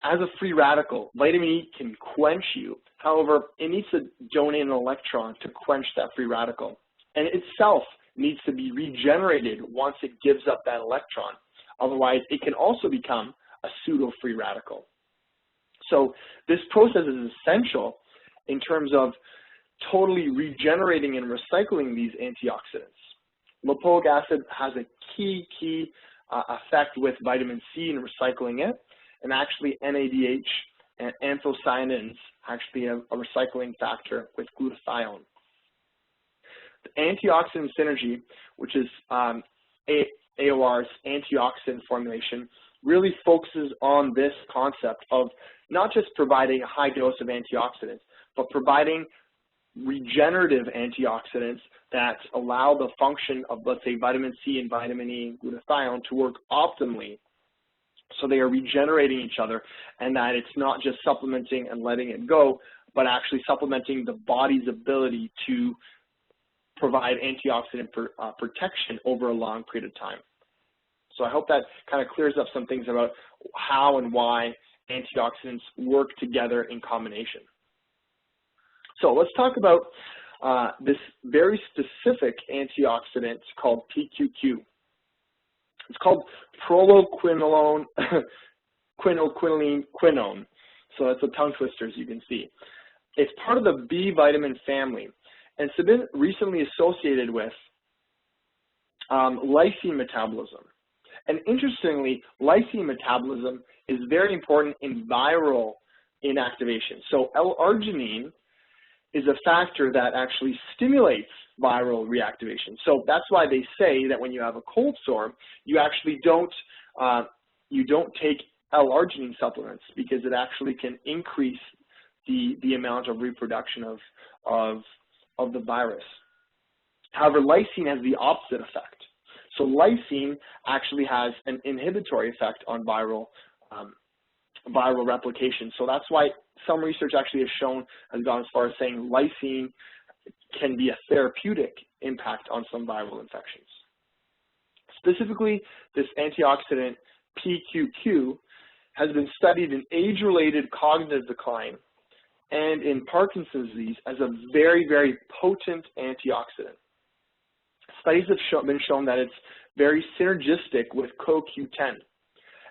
as a free radical, vitamin E can quench you. However, it needs to donate an electron to quench that free radical. And itself needs to be regenerated once it gives up that electron. Otherwise, it can also become a pseudo-free radical. So this process is essential in terms of totally regenerating and recycling these antioxidants. Lipoic acid has a key effect with vitamin C in recycling it, and actually NADH and anthocyanins actually have a recycling factor with glutathione. The antioxidant synergy, which is AOR's antioxidant formulation, really focuses on this concept of not just providing a high dose of antioxidants, but providing regenerative antioxidants that allow the function of, let's say, vitamin C and vitamin E and glutathione to work optimally, so they are regenerating each other, and that it's not just supplementing and letting it go, but actually supplementing the body's ability to provide antioxidant protection over a long period of time. So I hope that kind of clears up some things about how and why antioxidants work together in combination. So let's talk about this very specific antioxidant called PQQ. It's called proquinolone quinone. So that's a tongue twister, as you can see. It's part of the B vitamin family, and it's been recently associated with lysine metabolism. And interestingly, lysine metabolism is very important in viral inactivation. So L-arginine is a factor that actually stimulates viral reactivation. So that's why they say that when you have a cold sore, you actually don't take L-arginine supplements, because it actually can increase the amount of reproduction of the virus. However, lysine has the opposite effect. So lysine actually has an inhibitory effect on viral replication. So that's why some research actually has gone as far as saying lysine can be a therapeutic impact on some viral infections. Specifically, this antioxidant PQQ has been studied in age-related cognitive decline and in Parkinson's disease as a very, very potent antioxidant. Studies have been shown that it's very synergistic with CoQ10,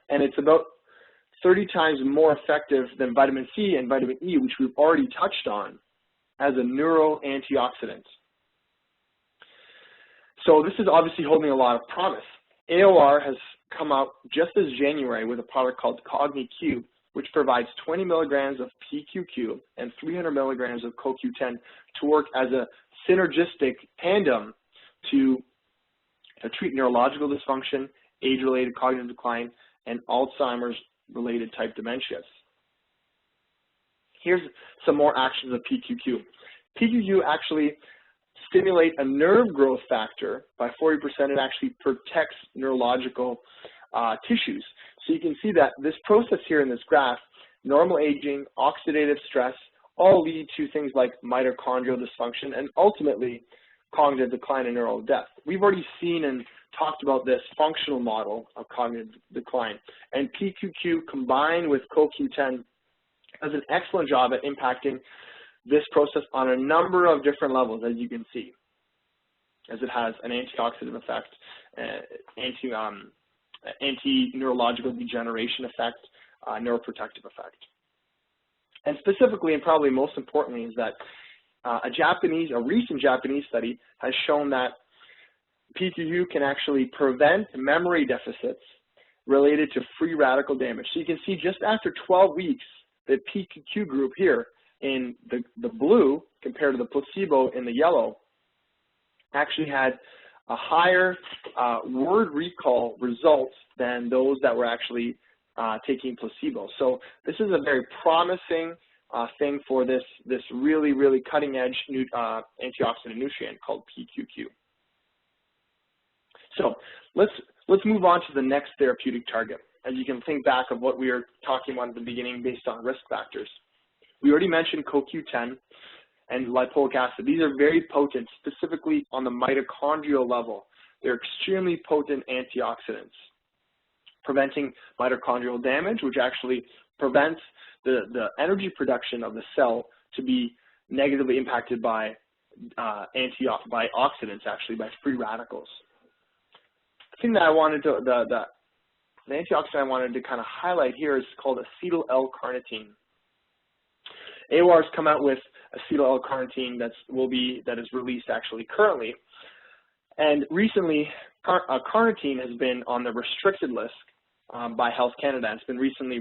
and it's about 30 times more effective than vitamin C and vitamin E, which we've already touched on, as a neuroantioxidant. So this is obviously holding a lot of promise. AOR has come out just this January with a product called CogniQ, which provides 20 milligrams of PQQ and 300 milligrams of CoQ10 to work as a synergistic tandem to treat neurological dysfunction, age-related cognitive decline, and Alzheimer's related type dementias. Here's some more actions of PQQ. PQQ actually stimulates a nerve growth factor by 40%. It actually protects neurological tissues. So you can see that this process here in this graph, normal aging, oxidative stress, all lead to things like mitochondrial dysfunction and ultimately cognitive decline and neural death. We've already seen and talked about this functional model of cognitive decline, and PQQ combined with CoQ10 does an excellent job at impacting this process on a number of different levels, as you can see, as it has an antioxidant effect, anti-neurological degeneration effect, neuroprotective effect. And specifically, and probably most importantly, is that a recent Japanese study has shown that PQQ can actually prevent memory deficits related to free radical damage. So you can see just after 12 weeks, the PQQ group here in the blue compared to the placebo in the yellow actually had a higher word recall results than those that were actually taking placebo. So this is a very promising thing for this really, really cutting-edge antioxidant nutrient called PQQ. So let's move on to the next therapeutic target. As you can think back of what we were talking about at the beginning based on risk factors. We already mentioned CoQ10 and lipoic acid. These are very potent, specifically on the mitochondrial level. They're extremely potent antioxidants, preventing mitochondrial damage, which actually prevents the energy production of the cell to be negatively impacted by oxidants, actually, by free radicals. The thing that I wanted to, the antioxidant I wanted to kind of highlight here is called acetyl L-carnitine. AOR has come out with acetyl L-carnitine that is released actually currently, and recently carnitine has been on the restricted list by Health Canada. It's been recently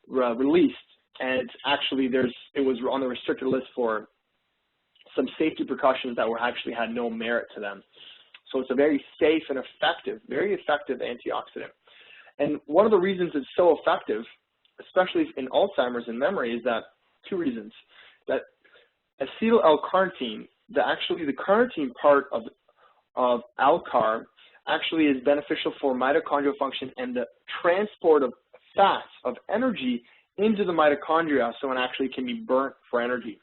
released, and it's actually it was on the restricted list for some safety precautions that actually had no merit to them. So it's a very safe and very effective antioxidant. And one of the reasons it's so effective, especially in Alzheimer's and memory, is that two reasons. That acetyl L-carnitine, the carnitine part of Alcar actually is beneficial for mitochondrial function and the transport of fats, of energy, into the mitochondria so it actually can be burnt for energy.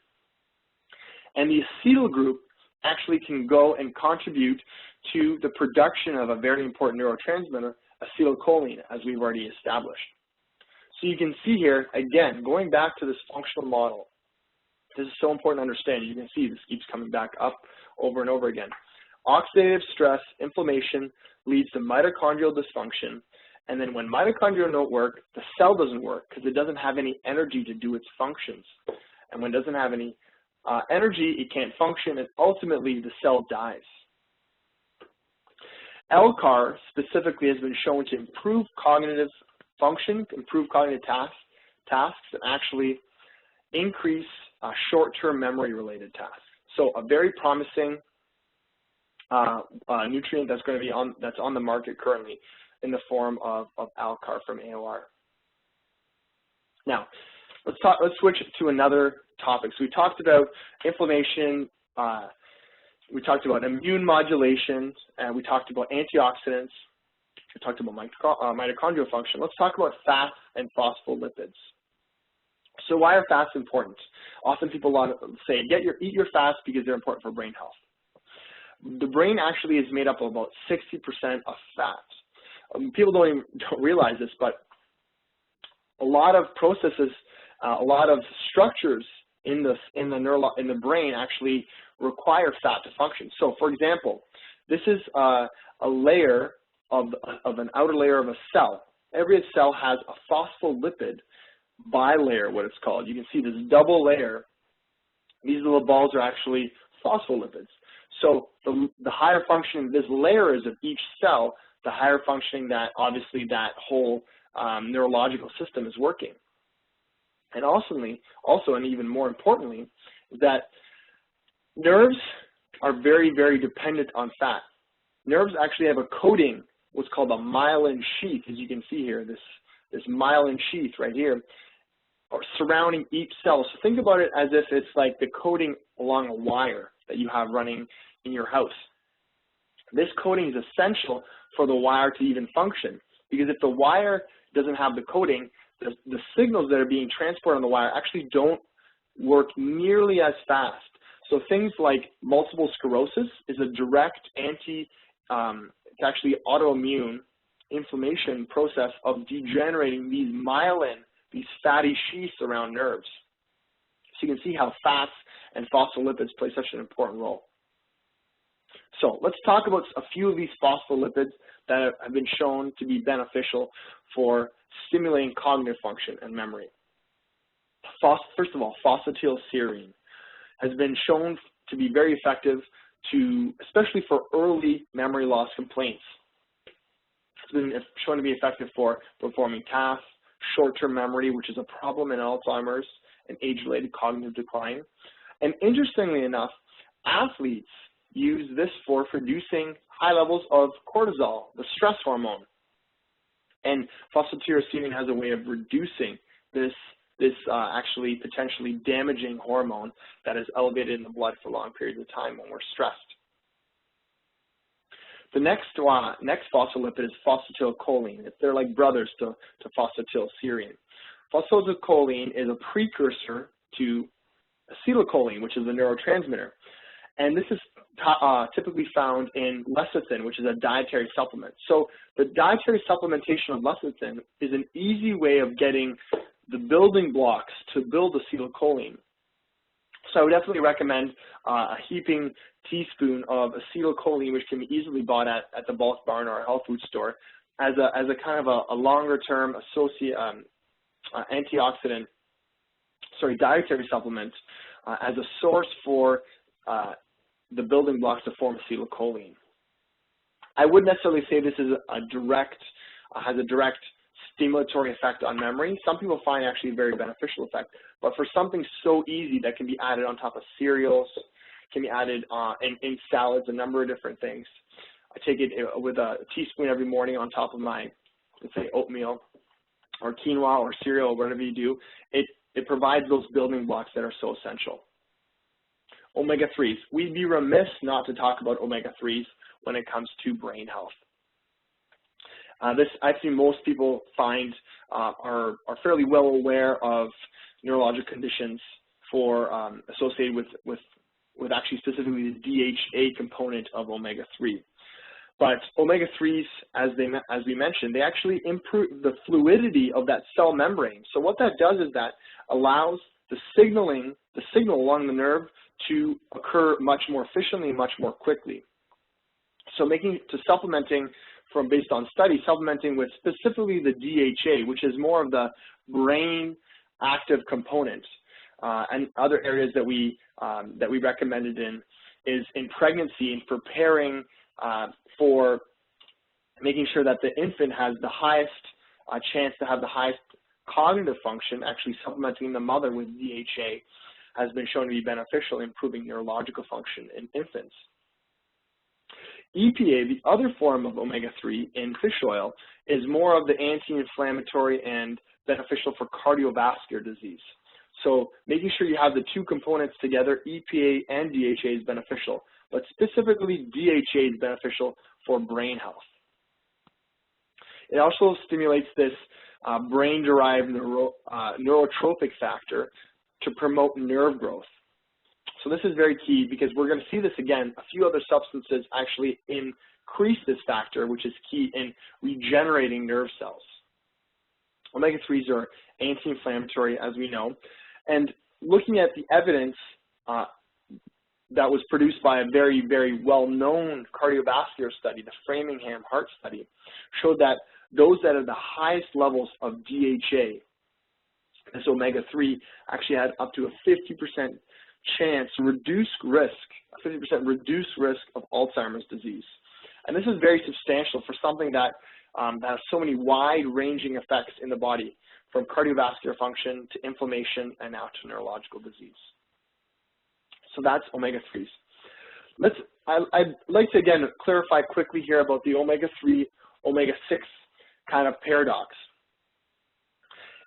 And the acetyl group actually can go and contribute to the production of a very important neurotransmitter, acetylcholine, as we've already established. So you can see here, again, going back to this functional model, this is so important to understand. You can see this keeps coming back up over and over again. Oxidative stress, inflammation leads to mitochondrial dysfunction, and then when mitochondria don't work, the cell doesn't work because it doesn't have any energy to do its functions. And when it doesn't have any energy, it can't function, and ultimately the cell dies. LCAR specifically has been shown to improve cognitive function, improve cognitive tasks, and actually increase short-term memory-related tasks. So a very promising nutrient that's going to be on the market currently in the form of LCAR from AOR. Now, let's switch to another topic. So we talked about inflammation. We talked about immune modulation, and we talked about antioxidants. We talked about mitochondrial function. Let's talk about fats and phospholipids. So why are fats important? Often people say, eat your fats because they're important for brain health. The brain actually is made up of about 60% of fats. People don't realize this, but a lot of processes, a lot of structures in the brain actually require fat to function. So, for example, this is a layer of an outer layer of a cell. Every cell has a phospholipid bilayer, what it's called. You can see this double layer. These little balls are actually phospholipids. So the higher functioning this layer is of each cell, the higher functioning that obviously that whole neurological system is working. And also, and even more importantly, that nerves are very, very dependent on fat. Nerves actually have a coating, what's called a myelin sheath, as you can see here, this myelin sheath right here, or surrounding each cell. So think about it as if it's like the coating along a wire that you have running in your house. This coating is essential for the wire to even function, because if the wire doesn't have the coating, the signals that are being transported on the wire actually don't work nearly as fast. So things like multiple sclerosis is a direct it's actually autoimmune inflammation process of degenerating these myelin, these fatty sheaths around nerves. So you can see how fats and phospholipids play such an important role. So let's talk about a few of these phospholipids that have been shown to be beneficial for stimulating cognitive function and memory. First of all, phosphatidylserine has been shown to be very effective especially for early memory loss complaints. It's been shown to be effective for performing tasks, short-term memory, which is a problem in Alzheimer's, and age-related cognitive decline. And interestingly enough, athletes use this for reducing high levels of cortisol, the stress hormone. And phosphatidylserine has a way of reducing this actually potentially damaging hormone that is elevated in the blood for long periods of time when we're stressed. The next phospholipid is phosphatidylcholine. They're like brothers to phosphatidylserine. Phosphatidylcholine is a precursor to acetylcholine, which is a neurotransmitter. And this is typically found in lecithin, which is a dietary supplement. So the dietary supplementation of lecithin is an easy way of getting the building blocks to build acetylcholine. So I would definitely recommend a heaping teaspoon of acetylcholine, which can be easily bought at the bulk barn or a health food store, as a kind of a longer-term dietary supplement as a source for the building blocks to form acetylcholine. I wouldn't necessarily say this is has a direct stimulatory effect on memory. Some people find actually a very beneficial effect, but for something so easy that can be added on top of cereals, can be added in salads, a number of different things. I take it with a teaspoon every morning on top of my, let's say, oatmeal or quinoa or cereal or whatever you do. It provides those building blocks that are so essential. Omega-3s. We'd be remiss not to talk about omega-3s when it comes to brain health. This, I think most people find are fairly well aware of neurological conditions associated with actually specifically the DHA component of omega-3. But omega-3s, as we mentioned, they actually improve the fluidity of that cell membrane. So what that does is that allows the signal along the nerve to occur much more efficiently, much more quickly. So supplementing based on studies, supplementing with specifically the DHA, which is more of the brain active component, and other areas that we recommended is in pregnancy and preparing for making sure that the infant has the highest chance to have the highest cognitive function. Actually supplementing the mother with DHA has been shown to be beneficial in improving neurological function in infants. EPA, the other form of omega-3 in fish oil, is more of the anti-inflammatory and beneficial for cardiovascular disease. So making sure you have the two components together, EPA and DHA, is beneficial, but specifically DHA is beneficial for brain health. It also stimulates this brain-derived neurotrophic factor to promote nerve growth. So this is very key because we're going to see this again. A few other substances actually increase this factor, which is key in regenerating nerve cells. Omega-3s are anti-inflammatory, as we know. And looking at the evidence that was produced by a very, very well-known cardiovascular study, the Framingham Heart Study, showed that those that have the highest levels of DHA, this omega-3, actually had up to a 50% chance to reduce risk, a 50% reduced risk of Alzheimer's disease. And this is very substantial for something that has so many wide-ranging effects in the body, from cardiovascular function to inflammation and now to neurological disease. So that's omega-3s. I'd like to, again, clarify quickly here about the omega-3, omega-6 kind of paradox.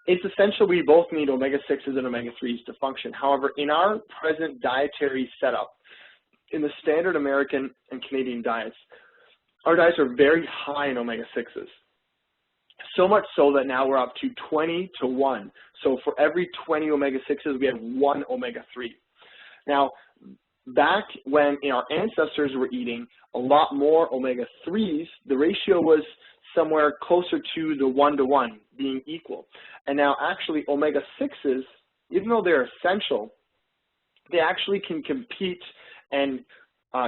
It's essential we both need omega-6s and omega-3s to function. However, in our present dietary setup, in the standard American and Canadian diets, our diets are very high in omega-6s. So much so that now we're up to 20 to 1. So for every 20 omega-6s, we have 1 omega-3. Now, back when our ancestors were eating a lot more omega-3s, the ratio was somewhere closer to the 1-to-1 being equal. And now actually omega-6s, even though they're essential, they actually can compete and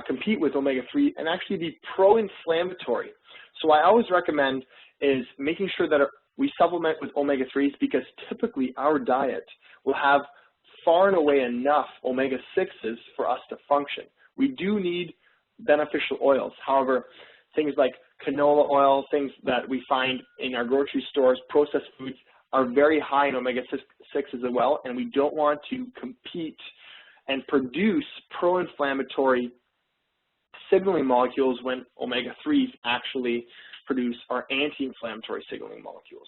compete with omega-3 and actually be pro-inflammatory. So I always recommend is making sure that we supplement with omega-3s, because typically our diet will have far and away enough omega-6s for us to function. We do need beneficial oils. However, things like canola oil, things that we find in our grocery stores, processed foods, are very high in omega-6s as well, and we don't want to compete and produce pro-inflammatory signaling molecules when omega-3s actually produce our anti-inflammatory signaling molecules.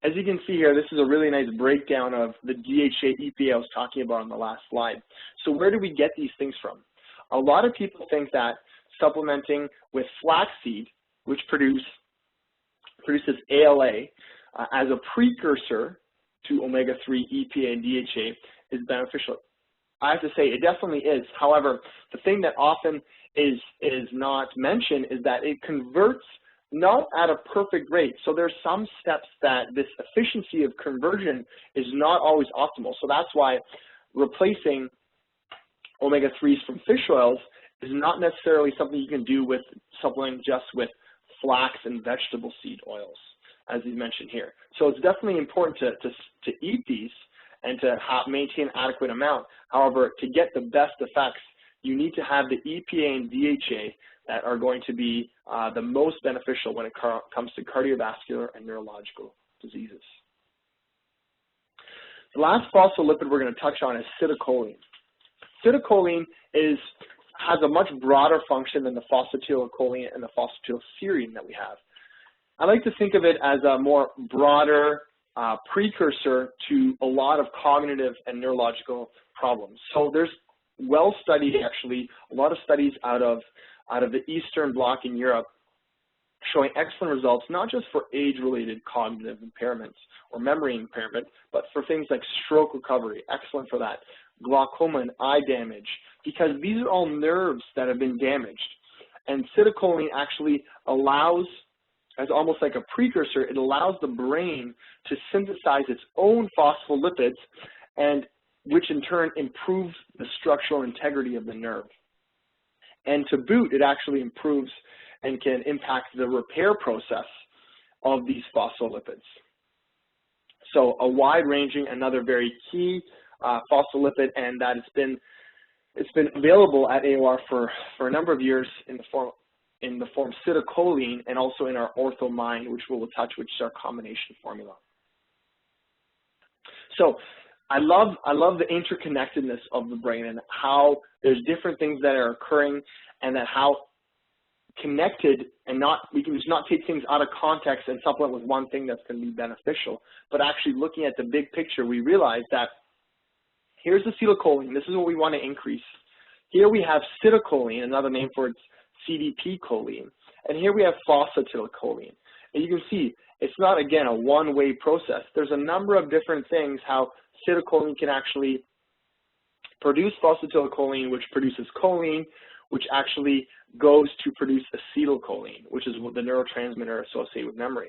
As you can see here, this is a really nice breakdown of the DHA EPA I was talking about on the last slide. So where do we get these things from? A lot of people think that supplementing with flaxseed, which produces ALA as a precursor to omega-3, EPA, and DHA is beneficial. I have to say it definitely is. However, the thing that often is not mentioned is that it converts not at a perfect rate. So there's some steps that this efficiency of conversion is not always optimal. So that's why replacing omega-3s from fish oils is not necessarily something you can do with supplementing just with flax and vegetable seed oils, as you mentioned here. So it's definitely important to eat these and to maintain adequate amount. However, to get the best effects, you need to have the EPA and DHA that are going to be the most beneficial when it comes to cardiovascular and neurological diseases. The last phospholipid we're going to touch on is acetylcholine. Acetylcholine has a much broader function than the phosphatidylcholine and the phosphatidylserine that we have. I like to think of it as a more broader precursor to a lot of cognitive and neurological problems. So there's well-studied, actually, a lot of studies out of the Eastern Bloc in Europe showing excellent results, not just for age-related cognitive impairments or memory impairment, but for things like stroke recovery, excellent for that, glaucoma and eye damage, because these are all nerves that have been damaged. And acetylcholine actually allows, as almost like a precursor, it allows the brain to synthesize its own phospholipids, and which in turn improves the structural integrity of the nerve. And to boot, it actually improves and can impact the repair process of these phospholipids. So a wide-ranging, another very key phospholipid, and that it's been available at AOR for a number of years in the form acetylcholine, and also in our OrthoMind, which we'll touch, which is our combination formula. So I love the interconnectedness of the brain and how there's different things that are occurring, and that how connected, and we can just not take things out of context and supplement with one thing that's going to be beneficial, but actually looking at the big picture, we realize that here's acetylcholine, this is what we want to increase. Here we have acetylcholine, another name for its CDP choline, and here we have phosphatidylcholine. And you can see it's not, again, a one-way process. There's a number of different things how acetylcholine can actually produce phosphatidylcholine, which produces choline, which actually goes to produce acetylcholine, which is the neurotransmitter associated with memory.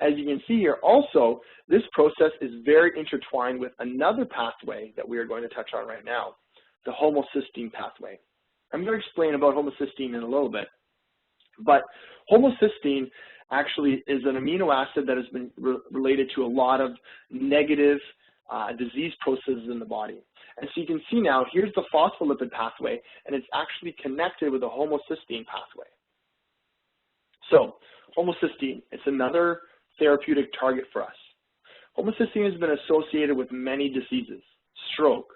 As you can see here, also, this process is very intertwined with another pathway that we are going to touch on right now, the homocysteine pathway. I'm going to explain about homocysteine in a little bit, but homocysteine actually is an amino acid that has been related to a lot of negative disease processes in the body. And so you can see now, here's the phospholipid pathway, and it's actually connected with the homocysteine pathway. So homocysteine, it's another therapeutic target for us. Homocysteine has been associated with many diseases: stroke,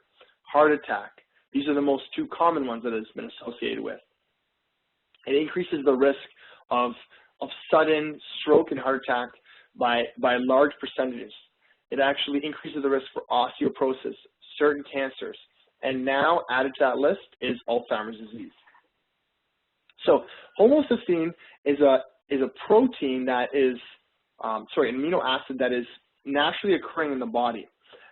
heart attack. These are the most two common ones that it's been associated with. It increases the risk of sudden stroke and heart attack by large percentages. It actually increases the risk for osteoporosis, certain cancers, and now added to that list is Alzheimer's disease. So homocysteine is a protein that is, an amino acid that is naturally occurring in the body.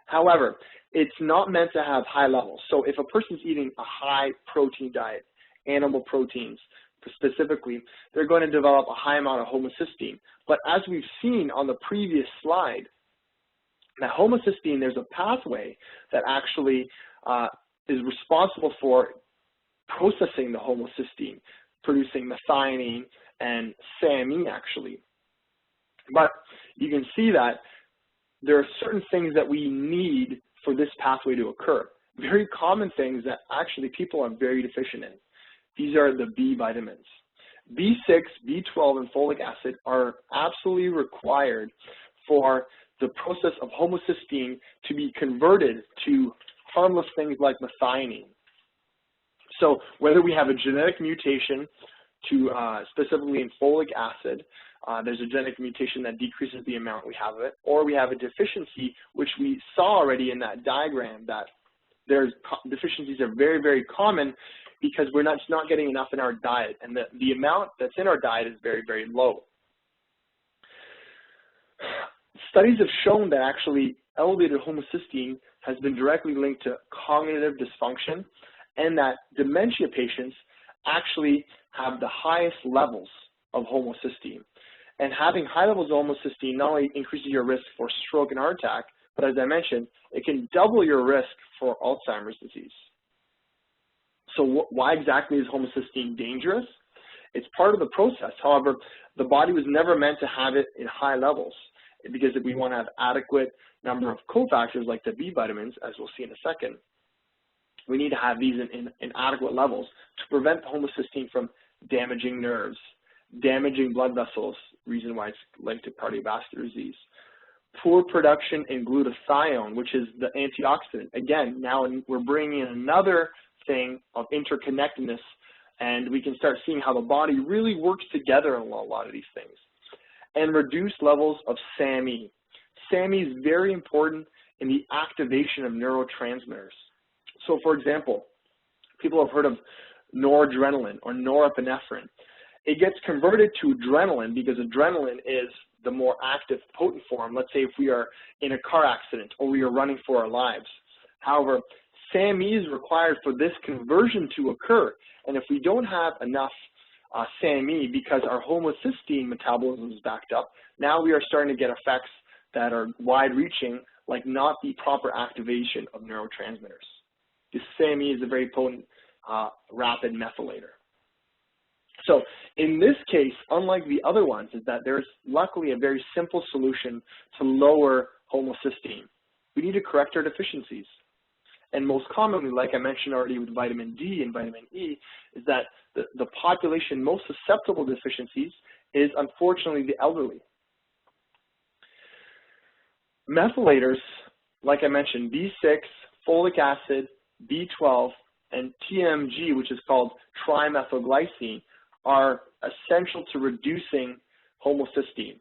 However, it's not meant to have high levels. So if a person's eating a high protein diet, animal proteins specifically, they're going to develop a high amount of homocysteine. But as we've seen on the previous slide, that homocysteine, there's a pathway that actually is responsible for processing the homocysteine, producing methionine and SAMe actually. But you can see that there are certain things that we need for this pathway to occur. Very common things that actually people are very deficient in. These are the B vitamins. B6, B12, and folic acid are absolutely required for the process of homocysteine to be converted to harmless things like methionine. So whether we have a genetic mutation to specifically in folic acid, there's a genetic mutation that decreases the amount we have of it, or we have a deficiency, which we saw already in that diagram, that there's deficiencies are very, very common because we're not getting enough in our diet, and the amount that's in our diet is very, very low. Studies have shown that actually elevated homocysteine has been directly linked to cognitive dysfunction, and that dementia patients actually have the highest levels of homocysteine. And having high levels of homocysteine not only increases your risk for stroke and heart attack, but as I mentioned, it can double your risk for Alzheimer's disease. So why exactly is homocysteine dangerous? It's part of the process. However, the body was never meant to have it in high levels, because if we want to have adequate number of cofactors like the B vitamins, as we'll see in a second, we need to have these in adequate levels to prevent the homocysteine from damaging nerves, damaging blood vessels, reason why it's linked to cardiovascular disease. Poor production in glutathione, which is the antioxidant. Again, now we're bringing in another thing of interconnectedness, and we can start seeing how the body really works together in a lot of these things. And reduced levels of SAMe. SAMe is very important in the activation of neurotransmitters. So for example, people have heard of noradrenaline or norepinephrine. It gets converted to adrenaline because adrenaline is the more active, potent form. Let's say if we are in a car accident or we are running for our lives. However, SAMe is required for this conversion to occur. And if we don't have enough SAMe because our homocysteine metabolism is backed up, now we are starting to get effects that are wide-reaching, like not the proper activation of neurotransmitters. The SAMe is a very potent rapid methylator. So in this case, unlike the other ones, is that there's luckily a very simple solution to lower homocysteine. We need to correct our deficiencies. And most commonly, like I mentioned already with vitamin D and vitamin E, is that the population most susceptible to deficiencies is unfortunately the elderly. Methylators, like I mentioned, B6, folic acid, B12, and TMG, which is called trimethylglycine, are essential to reducing homocysteine.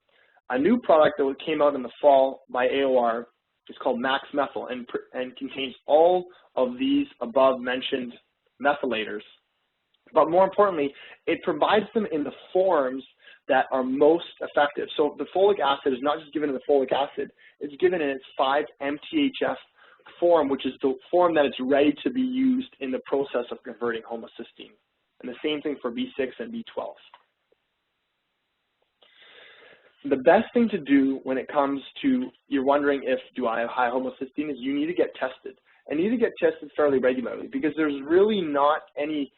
A new product that came out in the fall by AOR is called Max Methyl and contains all of these above mentioned methylators. But more importantly, it provides them in the forms that are most effective. So the folic acid is not just given in the folic acid, it's given in its 5-MTHF form, which is the form that it's ready to be used in the process of converting homocysteine. And the same thing for B6 and B12. The best thing to do when it comes to, you're wondering if do I have high homocysteine, is you need to get tested. And you need to get tested fairly regularly because there's really not any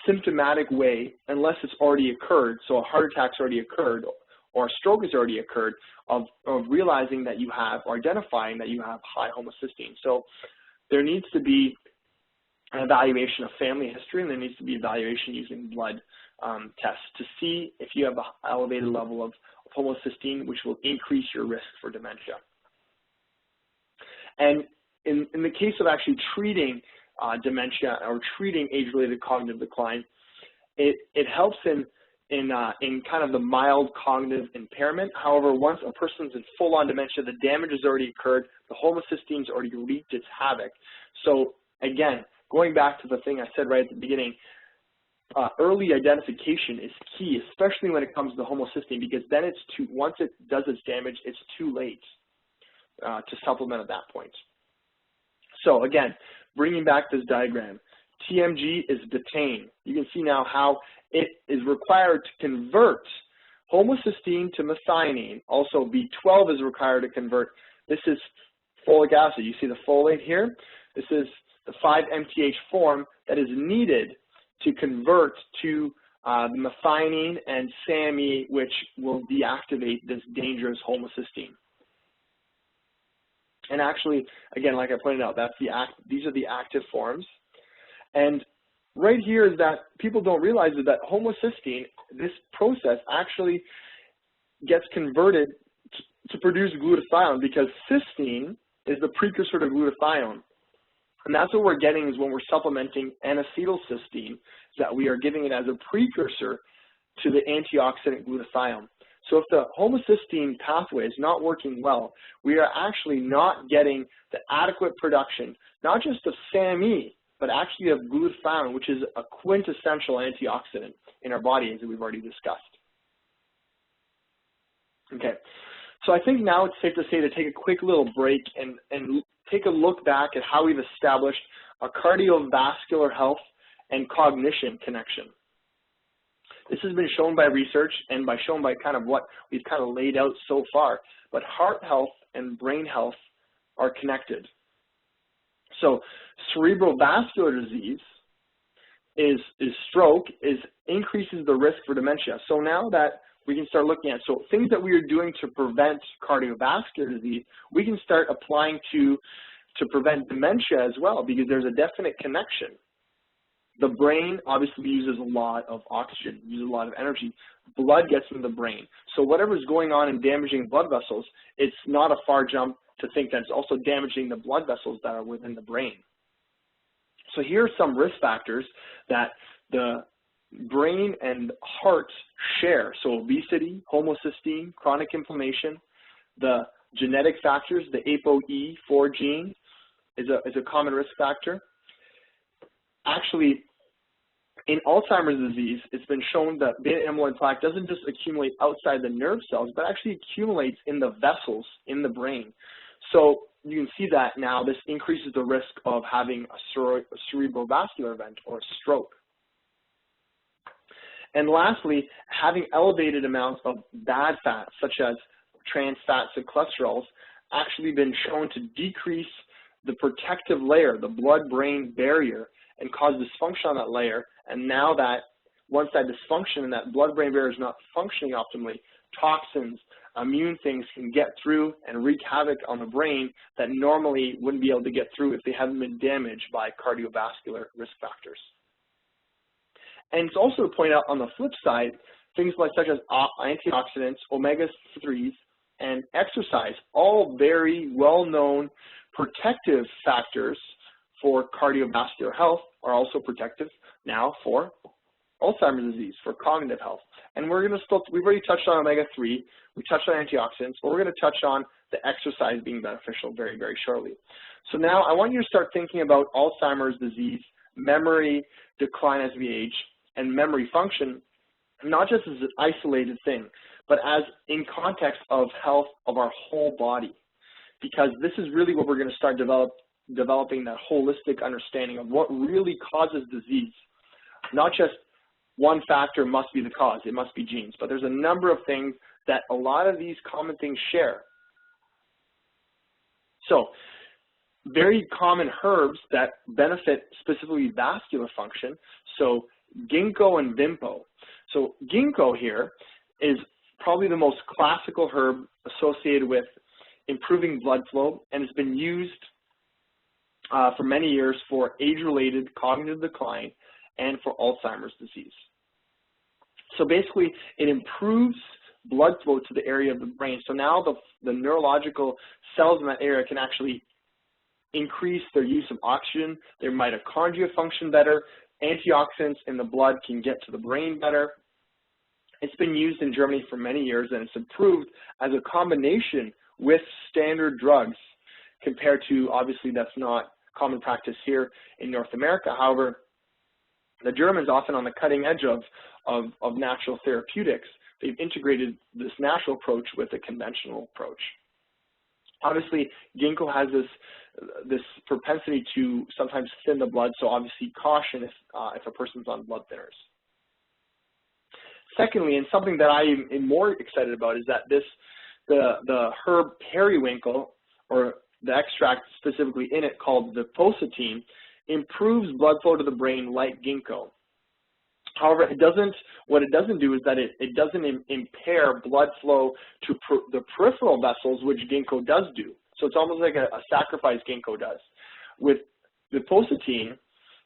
symptomatic way, unless it's already occurred, so a heart attack's already occurred or a stroke has already occurred, of realizing that you have, or identifying that you have high homocysteine. So there needs to be an evaluation of family history, and there needs to be evaluation using blood tests to see if you have an elevated level of homocysteine, which will increase your risk for dementia. And in the case of actually treating dementia or treating age-related cognitive decline, it helps in kind of the mild cognitive impairment. However, once a person's in full-on dementia, the damage has already occurred, the homocysteine's already wreaked its havoc. So again, going back to the thing I said right at the beginning, early identification is key, especially when it comes to homocysteine, because then it's once it does its damage, it's too late to supplement at that point. So again, bringing back this diagram, TMG is betaine. You can see now how it is required to convert homocysteine to methionine. Also, B12 is required to convert. This is folic acid. You see the folate here? This is the 5-MTH form that is needed to convert to the methionine and SAMe, which will deactivate this dangerous homocysteine. And actually, again, like I pointed out, these are the active forms. And right here is that people don't realize that homocysteine, this process actually gets converted to produce glutathione, because cysteine is the precursor to glutathione. And that's what we're getting is when we're supplementing N-acetylcysteine, that we are giving it as a precursor to the antioxidant glutathione. So if the homocysteine pathway is not working well, we are actually not getting the adequate production, not just of SAMe, but actually of glutathione, which is a quintessential antioxidant in our body, as we've already discussed. Okay, so I think now it's safe to say to take a quick little break and take a look back at how we've established a cardiovascular health and cognition connection. This has been shown by research and shown by kind of what we've kind of laid out so far, but heart health and brain health are connected. So cerebrovascular disease is stroke, increases the risk for dementia. So now that we can start looking at, so things that we are doing to prevent cardiovascular disease, we can start applying to prevent dementia as well, because there's a definite connection. The brain obviously uses a lot of oxygen, uses a lot of energy. Blood gets into the brain. So whatever's going on and damaging blood vessels, it's not a far jump to think that it's also damaging the blood vessels that are within the brain. So here are some risk factors that the brain and heart share. So obesity, homocysteine, chronic inflammation, the genetic factors, the ApoE4 gene is a common risk factor. Actually, in Alzheimer's disease, it's been shown that beta-amyloid plaque doesn't just accumulate outside the nerve cells, but actually accumulates in the vessels in the brain. So you can see that now this increases the risk of having a cerebrovascular event or a stroke. And lastly, having elevated amounts of bad fats, such as trans fats and cholesterols, actually been shown to decrease the protective layer, the blood-brain barrier, and cause dysfunction on that layer. And now that once that dysfunction and that blood-brain barrier is not functioning optimally, toxins, immune things can get through and wreak havoc on the brain that normally wouldn't be able to get through if they hadn't been damaged by cardiovascular risk factors. And it's also to point out on the flip side, things like such as antioxidants, omega-3s, and exercise, all very well-known protective factors for cardiovascular health, are also protective now for Alzheimer's disease, for cognitive health. And we're going to we've already touched on omega-3, we touched on antioxidants, but we're going to touch on the exercise being beneficial very, very shortly. So now I want you to start thinking about Alzheimer's disease, memory decline as we age, and memory function, not just as an isolated thing, but as in context of health of our whole body. Because this is really what we're going to start developing that holistic understanding of what really causes disease. Not just one factor must be the cause, it must be genes, but there's a number of things that a lot of these common things share. So, very common herbs that benefit specifically vascular function, so ginkgo and vimpo. So ginkgo here is probably the most classical herb associated with improving blood flow, and it's been used for many years for age-related cognitive decline and for Alzheimer's disease. So basically, it improves blood flow to the area of the brain. So now the neurological cells in that area can actually increase their use of oxygen, their mitochondria function better, antioxidants in the blood can get to the brain better. It's been used in Germany for many years, and it's improved as a combination with standard drugs compared to, obviously, that's not common practice here in North America. However, the Germans, often on the cutting edge of natural therapeutics, they've integrated this natural approach with a conventional approach. Obviously, ginkgo has this propensity to sometimes thin the blood, so obviously caution if a person's on blood thinners. Secondly, and something that I am more excited about, is that the herb periwinkle, or the extract specifically in it called the positine, improves blood flow to the brain like ginkgo. However, what it doesn't do is that it doesn't impair blood flow to the peripheral vessels, which ginkgo does do. So it's almost like a sacrifice ginkgo does. With the positine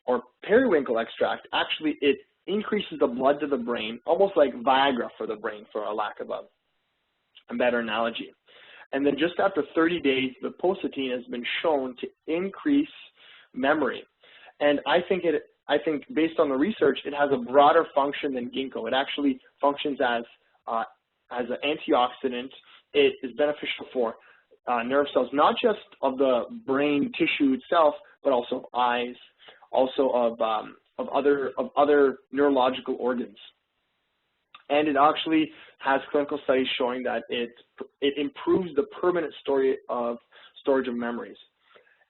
or periwinkle extract, actually it increases the blood to the brain, almost like Viagra for the brain, for a lack of a better analogy. And then just after 30 days, the positine has been shown to increase memory. And I think based on the research, it has a broader function than ginkgo. It actually functions as an antioxidant. It is beneficial for nerve cells, not just of the brain tissue itself, but also of eyes, also of other neurological organs. And it actually has clinical studies showing that it improves the permanent storage of memories.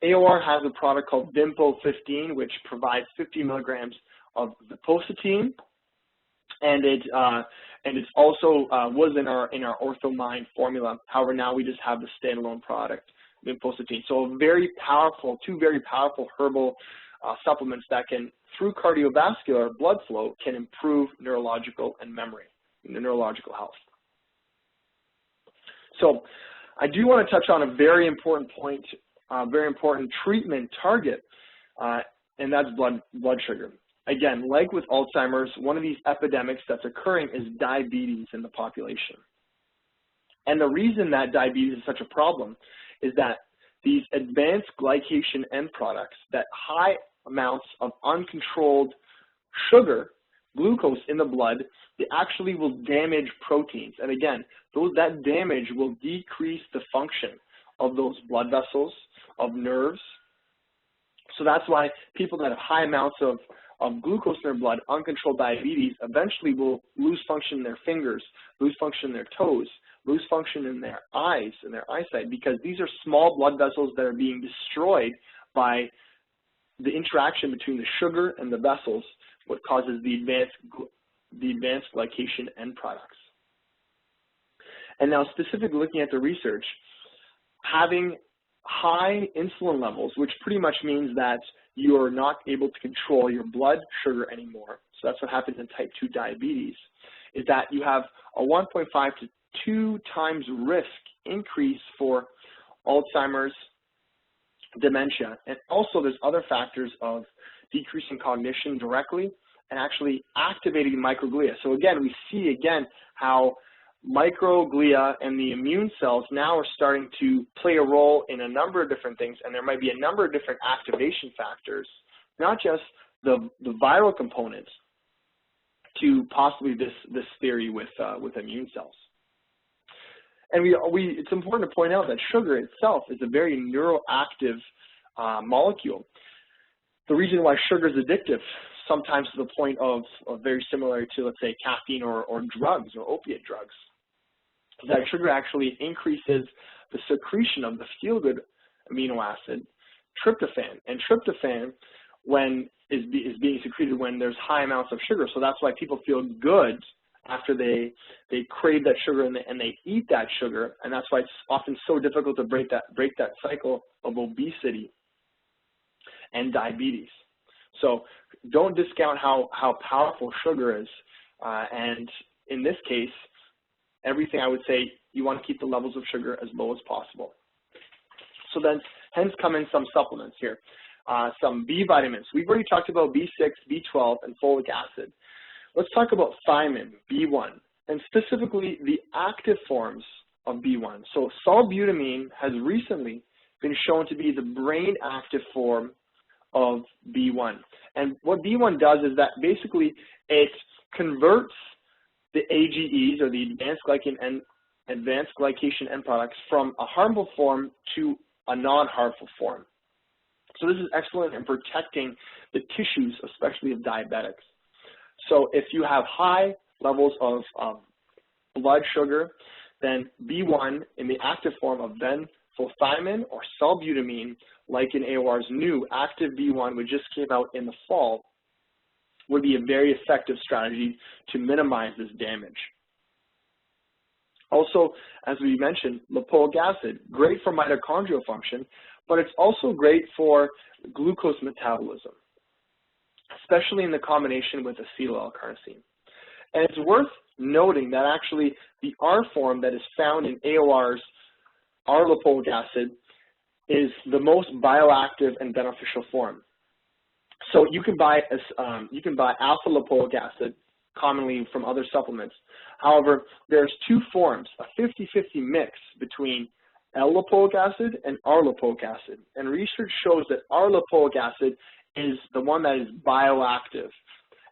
AOR has a product called Vimpo-15, which provides 50 milligrams of the positine, and it's also was in our OrthoMind formula. However, now we just have the standalone product, Vimpo-15. So two very powerful herbal supplements that can, through cardiovascular blood flow, can improve neurological and memory, the neurological health. So I do want to touch on a very important point, very important treatment target, and that's blood sugar. Again, like with Alzheimer's, one of these epidemics that's occurring is diabetes in the population. And the reason that diabetes is such a problem is that these advanced glycation end products, that high amounts of uncontrolled sugar, glucose in the blood, they actually will damage proteins. And again, that damage will decrease the function of those blood vessels, of nerves. So that's why people that have high amounts of glucose in their blood, uncontrolled diabetes, eventually will lose function in their fingers, lose function in their toes, lose function in their eyes, in their eyesight, because these are small blood vessels that are being destroyed by the interaction between the sugar and the vessels, what causes the advanced glycation end products. And now specifically looking at the research, having high insulin levels, which pretty much means that you are not able to control your blood sugar anymore, so that's what happens in type 2 diabetes, is that you have a 1.5 to 2 times risk increase for Alzheimer's, dementia, and also there's other factors of decreasing cognition directly and actually activating microglia. So again, we see how microglia and the immune cells now are starting to play a role in a number of different things, and there might be a number of different activation factors, not just the viral components, to possibly this theory with immune cells. And it's important to point out that sugar itself is a very neuroactive molecule. The reason why sugar is addictive, sometimes to the point of very similar to, let's say, caffeine or drugs or opiate drugs, is that sugar actually increases the secretion of the feel-good amino acid, tryptophan. And tryptophan is being secreted when there's high amounts of sugar. So that's why people feel good after they crave that sugar and they eat that sugar, and that's why it's often so difficult to break that cycle of obesity and diabetes. So don't discount how powerful sugar is, and in this case, everything I would say, you want to keep the levels of sugar as low as possible. So then, hence come in some supplements here. Some B vitamins. We've already talked about B6, B12, and folic acid. Let's talk about thiamine, B1, and specifically the active forms of B1. So salbutamine has recently been shown to be the brain active form of B1. And what B1 does is that basically it converts the AGEs, or the advanced glycation end products, from a harmful form to a non-harmful form. So this is excellent in protecting the tissues, especially of diabetics. So if you have high levels of blood sugar, then B1 in the active form of benfotiamine or salbutamine, like in AOR's new active B1, which just came out in the fall, would be a very effective strategy to minimize this damage. Also, as we mentioned, lipoic acid, great for mitochondrial function, but it's also great for glucose metabolism, especially in the combination with acetyl L-carnosine. And it's worth noting that actually the R form that is found in AOR's R-lipoic acid is the most bioactive and beneficial form. So you can buy alpha lipoic acid commonly from other supplements. However, there's two forms, a 50-50 mix between L-lipoic acid and R-lipoic acid. And research shows that R-lipoic acid is the one that is bioactive,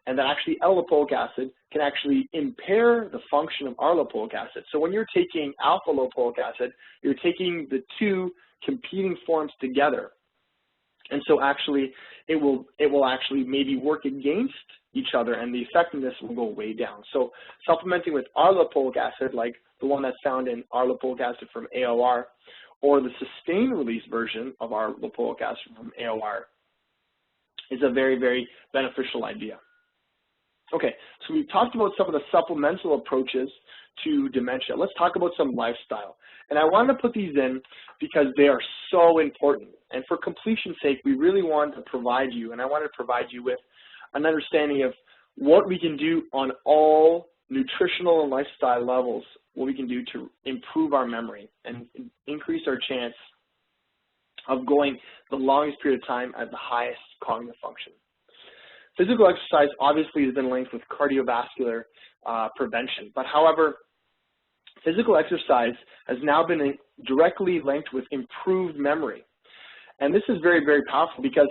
and that actually L-lipoic acid can actually impair the function of R-lipoic acid. So when you're taking alpha lipoic acid, you're taking the two competing forms together. And so actually it will actually maybe work against each other, and the effectiveness will go way down. So supplementing with R-lipoic acid, like the one that's found in R-lipoic acid from AOR, or the sustained release version of R-lipoic acid from AOR, is a very, very beneficial idea. Okay, so we've talked about some of the supplemental approaches to dementia. Let's talk about some lifestyle. And I wanted to put these in because they are so important. And for completion's sake, we really want to provide you, and I want to provide you with an understanding of what we can do on all nutritional and lifestyle levels, what we can do to improve our memory and increase our chance of going the longest period of time at the highest cognitive function. Physical exercise obviously has been linked with cardiovascular prevention, but however, physical exercise has now been directly linked with improved memory. And this is very, very powerful because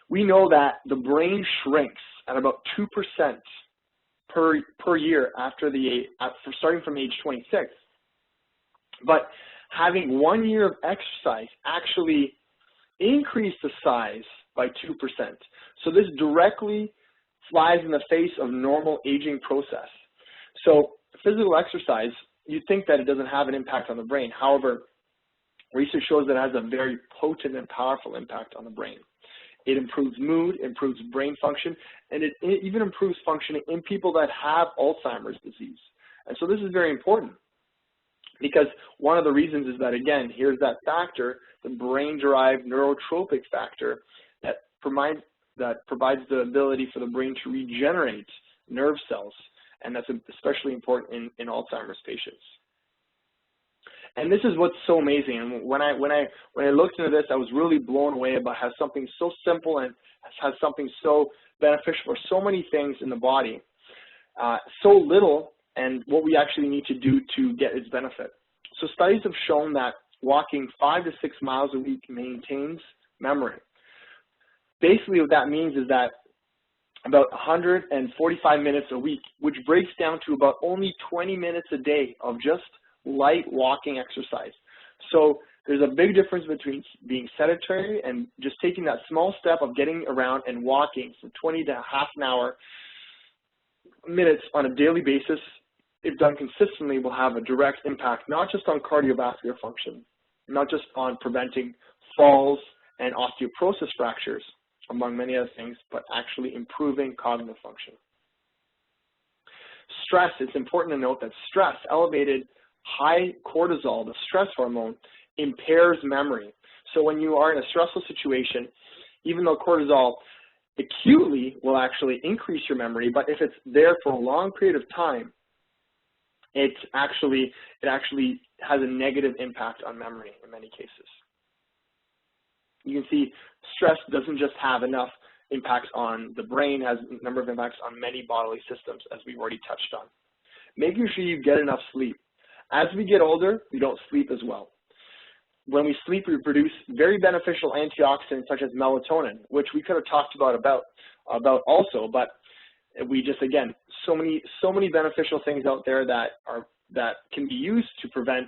we know that the brain shrinks at about 2% per year starting from age 26. But having 1 year of exercise actually increased the size by 2%. So this directly flies in the face of normal aging process. So physical exercise, you'd think that it doesn't have an impact on the brain. However, research shows that it has a very potent and powerful impact on the brain. It improves mood, improves brain function, and it even improves functioning in people that have Alzheimer's disease. And so this is very important because one of the reasons is that, again, here's that factor, the brain-derived neurotropic factor that provides the ability for the brain to regenerate nerve cells, and that's especially important in Alzheimer's patients. And this is what's so amazing. And when I looked into this, I was really blown away about how something so simple and has something so beneficial for so many things in the body, so little, and what we actually need to do to get its benefit. So studies have shown that walking 5 to 6 miles a week maintains memory. Basically what that means is that about 145 minutes a week, which breaks down to about only 20 minutes a day of just light walking exercise. So there's a big difference between being sedentary and just taking that small step of getting around and walking for 20 to half an hour minutes on a daily basis, if done consistently, will have a direct impact, not just on cardiovascular function, not just on preventing falls and osteoporosis fractures, among many other things, but actually improving cognitive function. Stress, it's important to note that stress, elevated high cortisol, the stress hormone, impairs memory. So when you are in a stressful situation, even though cortisol acutely will actually increase your memory, but if it's there for a long period of time, it actually has a negative impact on memory in many cases. You can see stress doesn't just have enough impacts on the brain, it has a number of impacts on many bodily systems, as we've already touched on. Making sure you get enough sleep. As we get older, we don't sleep as well. When we sleep, we produce very beneficial antioxidants such as melatonin, which we could have talked about also, but we just, again, so many beneficial things out there that can be used to prevent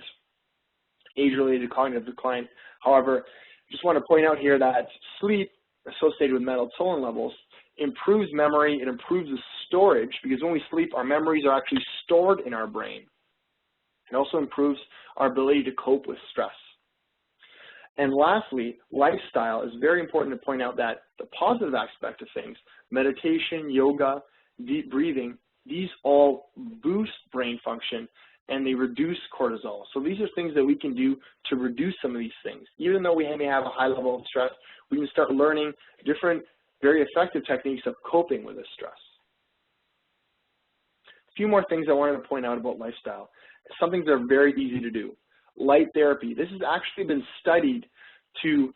age-related cognitive decline. However, just want to point out here that sleep associated with melatonin levels improves memory, it improves the storage, because when we sleep, our memories are actually stored in our brain. It also improves our ability to cope with stress. And lastly, lifestyle is very important to point out that the positive aspect of things, meditation, yoga, deep breathing, these all boost brain function and they reduce cortisol. So these are things that we can do to reduce some of these things. Even though we may have a high level of stress, we can start learning different, very effective techniques of coping with this stress. A few more things I wanted to point out about lifestyle. Some things that are very easy to do. Light therapy. This has actually been studied to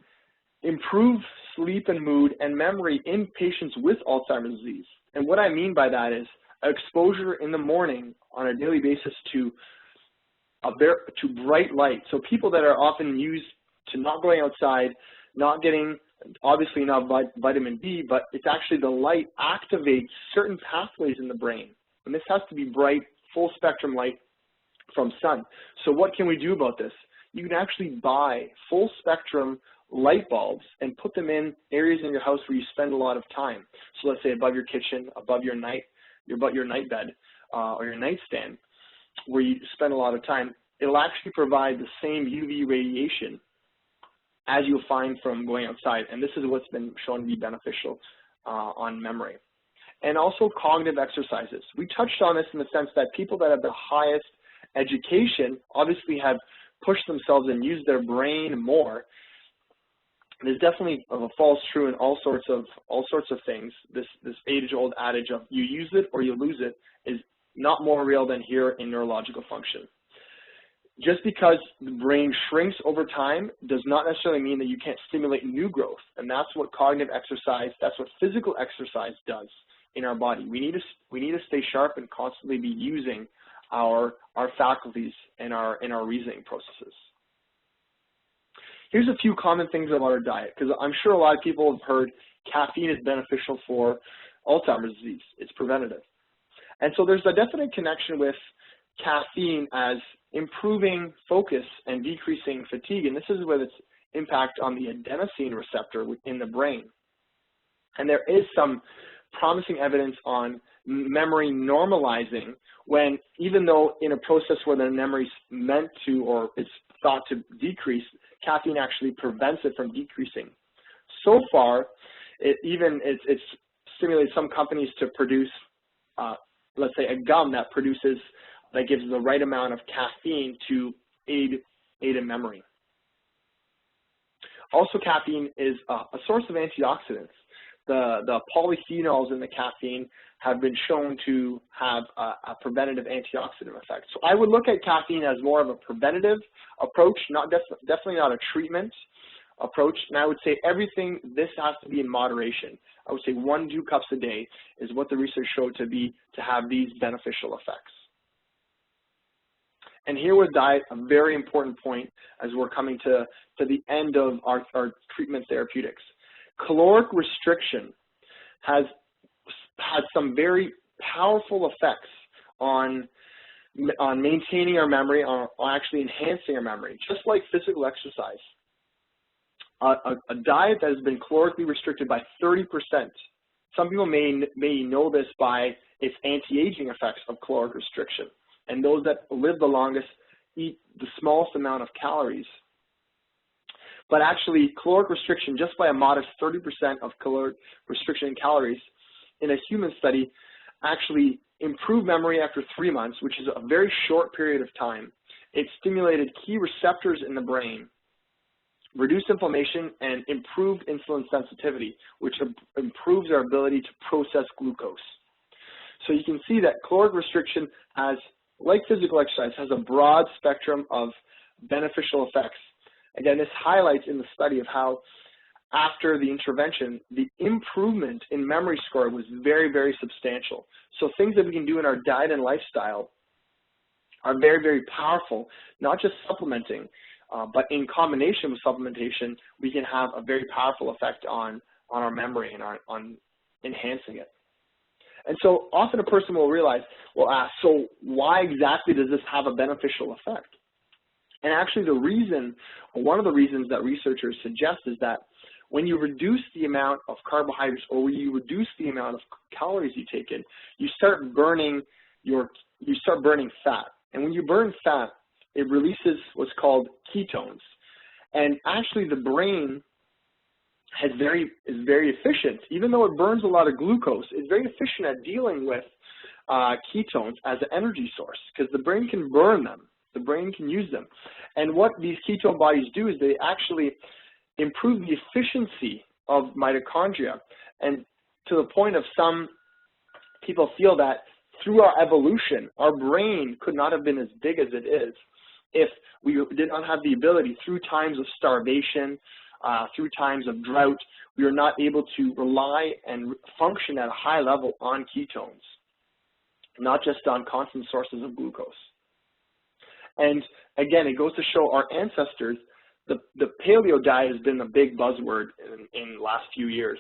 improve sleep and mood and memory in patients with Alzheimer's disease. And what I mean by that is exposure in the morning on a daily basis to bright light. So people that are often used to not going outside, not getting, obviously not vitamin D, but it's actually the light activates certain pathways in the brain. And this has to be bright, full spectrum light from sun. So what can we do about this? You can actually buy full spectrum light bulbs and put them in areas in your house where you spend a lot of time. So let's say above your kitchen, above your night bed or your nightstand, where you spend a lot of time. It'll actually provide the same UV radiation as you'll find from going outside, and this is what's been shown to be beneficial on memory. And also cognitive exercises. We touched on this in the sense that people that have the highest education obviously have pushed themselves and used their brain more. There's definitely a false true in all sorts of things. This age-old adage of you use it or you lose it is not more real than here in neurological function. Just because the brain shrinks over time does not necessarily mean that you can't stimulate new growth, and that's what cognitive exercise, that's what physical exercise does in our body. We need to stay sharp and constantly be using our faculties and our reasoning processes. Here's a few common things about our diet, because I'm sure a lot of people have heard caffeine is beneficial for Alzheimer's disease. It's preventative. And so there's a definite connection with caffeine as improving focus and decreasing fatigue, and this is with its impact on the adenosine receptor within the brain. And there is some promising evidence on memory normalizing when, even though in a process where the memory's meant to or it's thought to decrease, caffeine actually prevents it from decreasing. So far, it's stimulated some companies to produce, let's say, a gum that gives the right amount of caffeine to aid in memory. Also, caffeine is a source of antioxidants. The polyphenols in the caffeine have been shown to have a preventative antioxidant effect. So I would look at caffeine as more of a preventative approach, definitely not a treatment approach. And I would say this has to be in moderation. I would say 1-2 cups a day is what the research showed to have these beneficial effects. And here with diet, a very important point as we're coming to the end of our treatment therapeutics. Caloric restriction has had some very powerful effects on maintaining our memory, on actually enhancing our memory, just like physical exercise. A diet that has been calorically restricted by 30%. Some people may know this by its anti-aging effects of caloric restriction. And those that live the longest eat the smallest amount of calories. But actually, caloric restriction, just by a modest 30% of caloric restriction in calories in a human study, actually improved memory after 3 months, which is a very short period of time. It stimulated key receptors in the brain, reduced inflammation, and improved insulin sensitivity, which improves our ability to process glucose. So you can see that caloric restriction has, like physical exercise, has a broad spectrum of beneficial effects. Again, this highlights in the study of how after the intervention, the improvement in memory score was very, very substantial. So things that we can do in our diet and lifestyle are very, very powerful, not just supplementing, but in combination with supplementation, we can have a very powerful effect on our memory and on enhancing it. And so often a person will realize, well, so why exactly does this have a beneficial effect? And actually one of the reasons that researchers suggest is that when you reduce the amount of carbohydrates or when you reduce the amount of calories you take in, you start burning fat. And when you burn fat, it releases what's called ketones. And actually the brain is very efficient. Even though it burns a lot of glucose, it's very efficient at dealing with ketones as an energy source because the brain can burn them. The brain can use them. And what these ketone bodies do is they actually improve the efficiency of mitochondria, and to the point of some people feel that through our evolution, our brain could not have been as big as it is if we did not have the ability through times of starvation, through times of drought, we are not able to rely and function at a high level on ketones, not just on constant sources of glucose. And again, it goes to show our ancestors, the paleo diet has been a big buzzword in the last few years.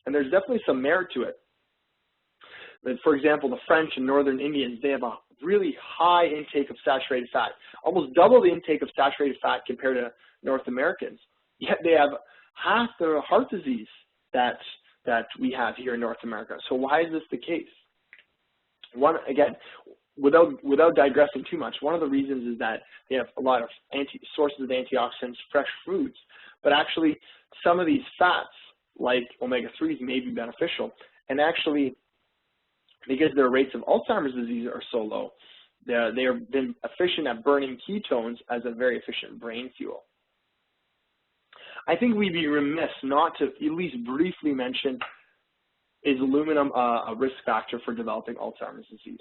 And there's definitely some merit to it. But for example, the French and Northern Indians, they have a really high intake of saturated fat, almost double the intake of saturated fat compared to North Americans. Yet they have half the heart disease that we have here in North America. So why is this the case? One, again, without digressing too much, one of the reasons is that they have a lot of sources of antioxidants, fresh foods, but actually some of these fats, like omega-3s, may be beneficial. And actually, because their rates of Alzheimer's disease are so low, they have been efficient at burning ketones as a very efficient brain fuel. I think we'd be remiss not to at least briefly mention, is aluminum a risk factor for developing Alzheimer's disease?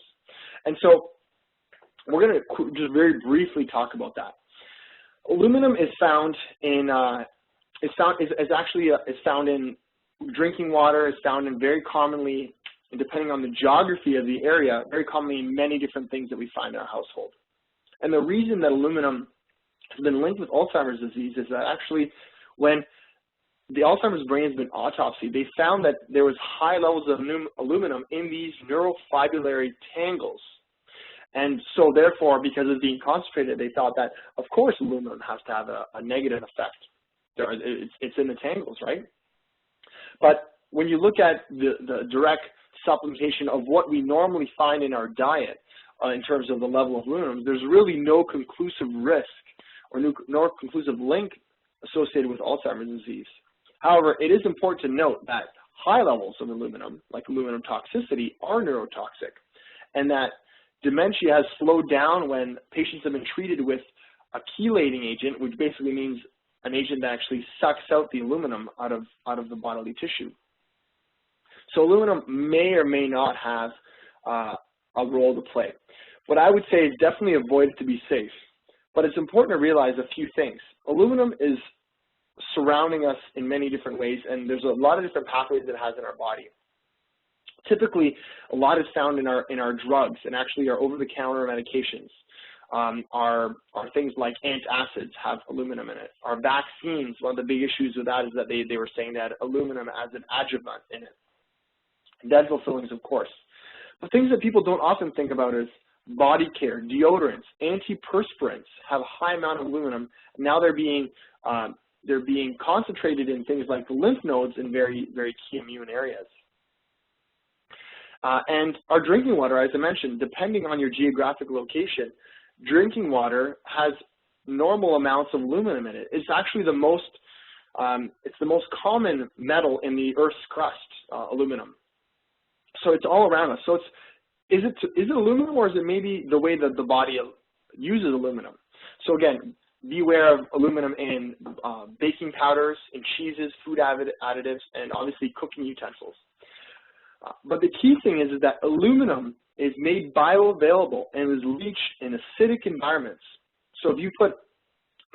And so we're going to just very briefly talk about that. Aluminum is found in is found in drinking water. Is found in very commonly, and depending on the geography of the area, very commonly in many different things that we find in our household. And the reason that aluminum has been linked with Alzheimer's disease is that actually when the Alzheimer's brain has been autopsied, they found that there was high levels of aluminum in these neurofibrillary tangles. And so therefore, because it's being concentrated, they thought that, of course, aluminum has to have a negative effect. It's in the tangles, right? But when you look at the direct supplementation of what we normally find in our diet in terms of the level of aluminum, there's really no conclusive risk or no conclusive link associated with Alzheimer's disease. However, it is important to note that high levels of aluminum, like aluminum toxicity, are neurotoxic, and that dementia has slowed down when patients have been treated with a chelating agent, which basically means an agent that actually sucks out the aluminum out of the bodily tissue. So aluminum may or may not have a role to play. What I would say is definitely avoid it to be safe, but it's important to realize a few things. Aluminum is surrounding us in many different ways, and there's a lot of different pathways it has in our body. Typically, a lot is found in our drugs, and actually our over-the-counter medications. Our things like antacids have aluminum in it. Our vaccines, one of the big issues with that is that they were saying that aluminum as an adjuvant in it. Dental fillings, of course. But things that people don't often think about is body care, deodorants, antiperspirants have a high amount of aluminum. Now they're being concentrated in things like the lymph nodes in very, very key immune areas. And our drinking water, as I mentioned, depending on your geographic location, drinking water has normal amounts of aluminum in it. It's actually the most common metal in the Earth's crust, aluminum. So it's all around us. So is it aluminum, or is it maybe the way that the body uses aluminum? So again, beware of aluminum in baking powders, in cheeses, food additives, and obviously cooking utensils. But the key thing is that aluminum is made bioavailable and is leached in acidic environments. So if you put,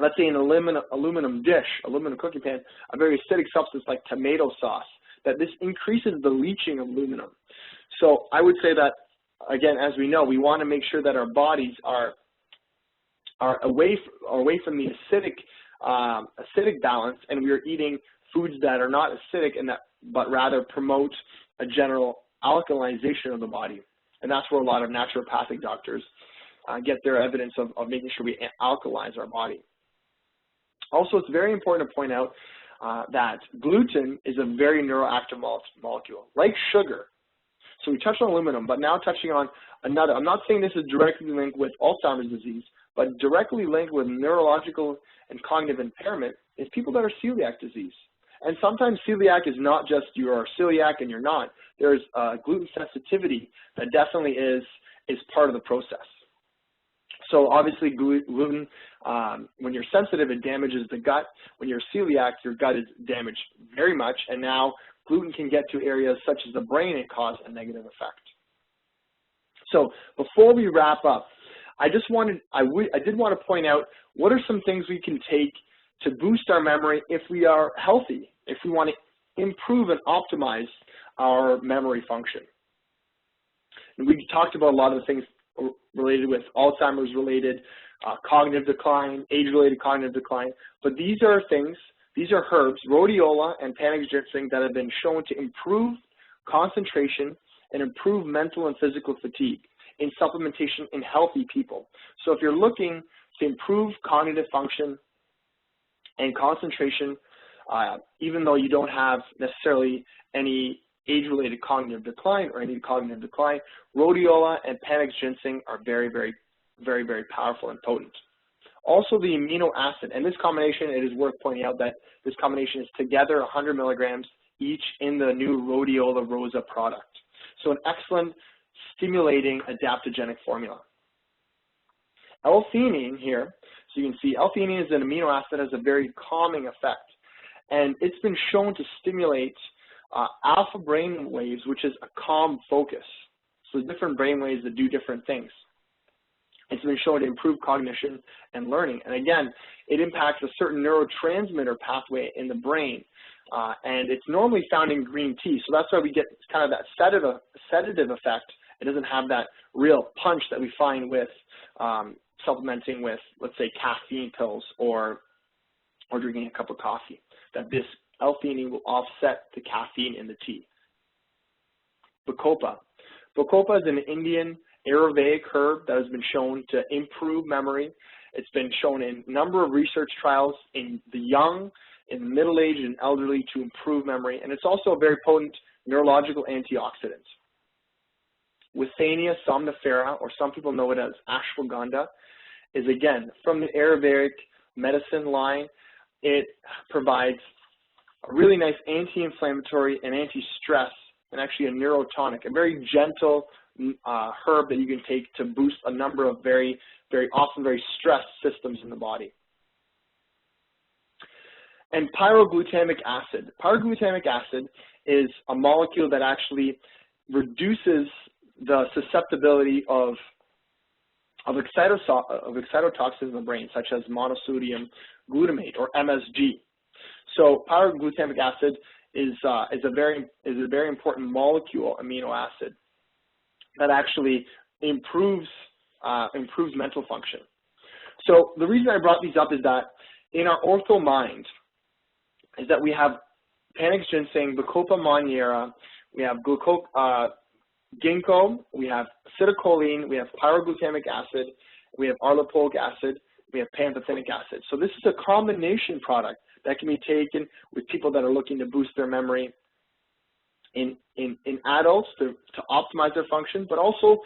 let's say, an aluminum dish, aluminum cooking pan, a very acidic substance like tomato sauce, that this increases the leaching of aluminum. So I would say that, again, as we know, we want to make sure that our bodies are away from the acidic balance, and we are eating foods that are not acidic but rather promote a general alkalization of the body. And that's where a lot of naturopathic doctors get their evidence of making sure we alkalize our body. Also, it's very important to point out that gluten is a very neuroactive molecule, like sugar. So we touched on aluminum, but now touching on another. I'm not saying this is directly linked with Alzheimer's disease, but directly linked with neurological and cognitive impairment is people that are celiac disease. And sometimes celiac is not just you're celiac and you're not. There's gluten sensitivity that definitely is part of the process. So obviously gluten, when you're sensitive, it damages the gut. When you're celiac, your gut is damaged very much, and now gluten can get to areas such as the brain and cause a negative effect. So before we wrap up, I did want to point out what are some things we can take to boost our memory if we are healthy, if we want to improve and optimize our memory function. And we talked about a lot of the things related with Alzheimer's related cognitive decline, age-related cognitive decline, but these are herbs, rhodiola and panax ginseng, that have been shown to improve concentration and improve mental and physical fatigue in supplementation in healthy people. So if you're looking to improve cognitive function and concentration, even though you don't have necessarily any age-related cognitive decline or any cognitive decline, rhodiola and panax ginseng are very, very, very, very powerful and potent. Also the amino acid, and this combination, it is worth pointing out that this combination is together 100 milligrams each in the new rhodiola rosa product. So an excellent stimulating adaptogenic formula. L-theanine here, so you can see L-theanine is an amino acid that has a very calming effect, and it's been shown to stimulate alpha brain waves, which is a calm focus. So different brain waves that do different things. It's been shown to improve cognition and learning. And again, it impacts a certain neurotransmitter pathway in the brain. And it's normally found in green tea. So that's why we get kind of that sedative effect. It doesn't have that real punch that we find with supplementing with, let's say, caffeine pills or drinking a cup of coffee. That this L-theanine will offset the caffeine in the tea. Bacopa. Bacopa is an Indian Ayurvedic herb that has been shown to improve memory. It's been shown in a number of research trials in the young, in the middle-aged, and elderly to improve memory. And it's also a very potent neurological antioxidant. Withania somnifera, or some people know it as ashwagandha, is again from the Ayurvedic medicine line. It provides a really nice anti-inflammatory and anti-stress, and actually a neurotonic, a very gentle herb that you can take to boost a number of very, very often very stressed systems in the body. And pyroglutamic acid. Pyroglutamic acid is a molecule that actually reduces the susceptibility of excitotoxins in the brain, such as monosodium glutamate or MSG. So pyroglutamic acid is a very important molecule, amino acid, that actually improves mental function. So the reason I brought these up is that in our ortho mind is that we have panax ginseng, Bacopa monnieri, we have ginkgo, we have acetylcholine, we have pyroglutamic acid, we have arlopolic acid, we have pantothenic acid. So this is a combination product that can be taken with people that are looking to boost their memory in adults to optimize their function, but also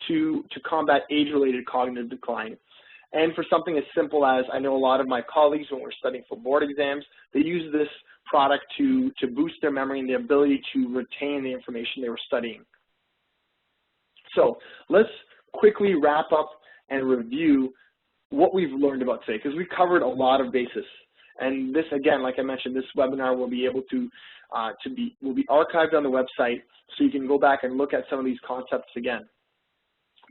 to combat age-related cognitive decline. And for something as simple as, I know a lot of my colleagues when we're studying for board exams, they use this product to boost their memory and the ability to retain the information they were studying. So let's quickly wrap up and review what we've learned about today, because we covered a lot of bases. And this, again, like I mentioned, this webinar will be able to will be archived on the website, so you can go back and look at some of these concepts again.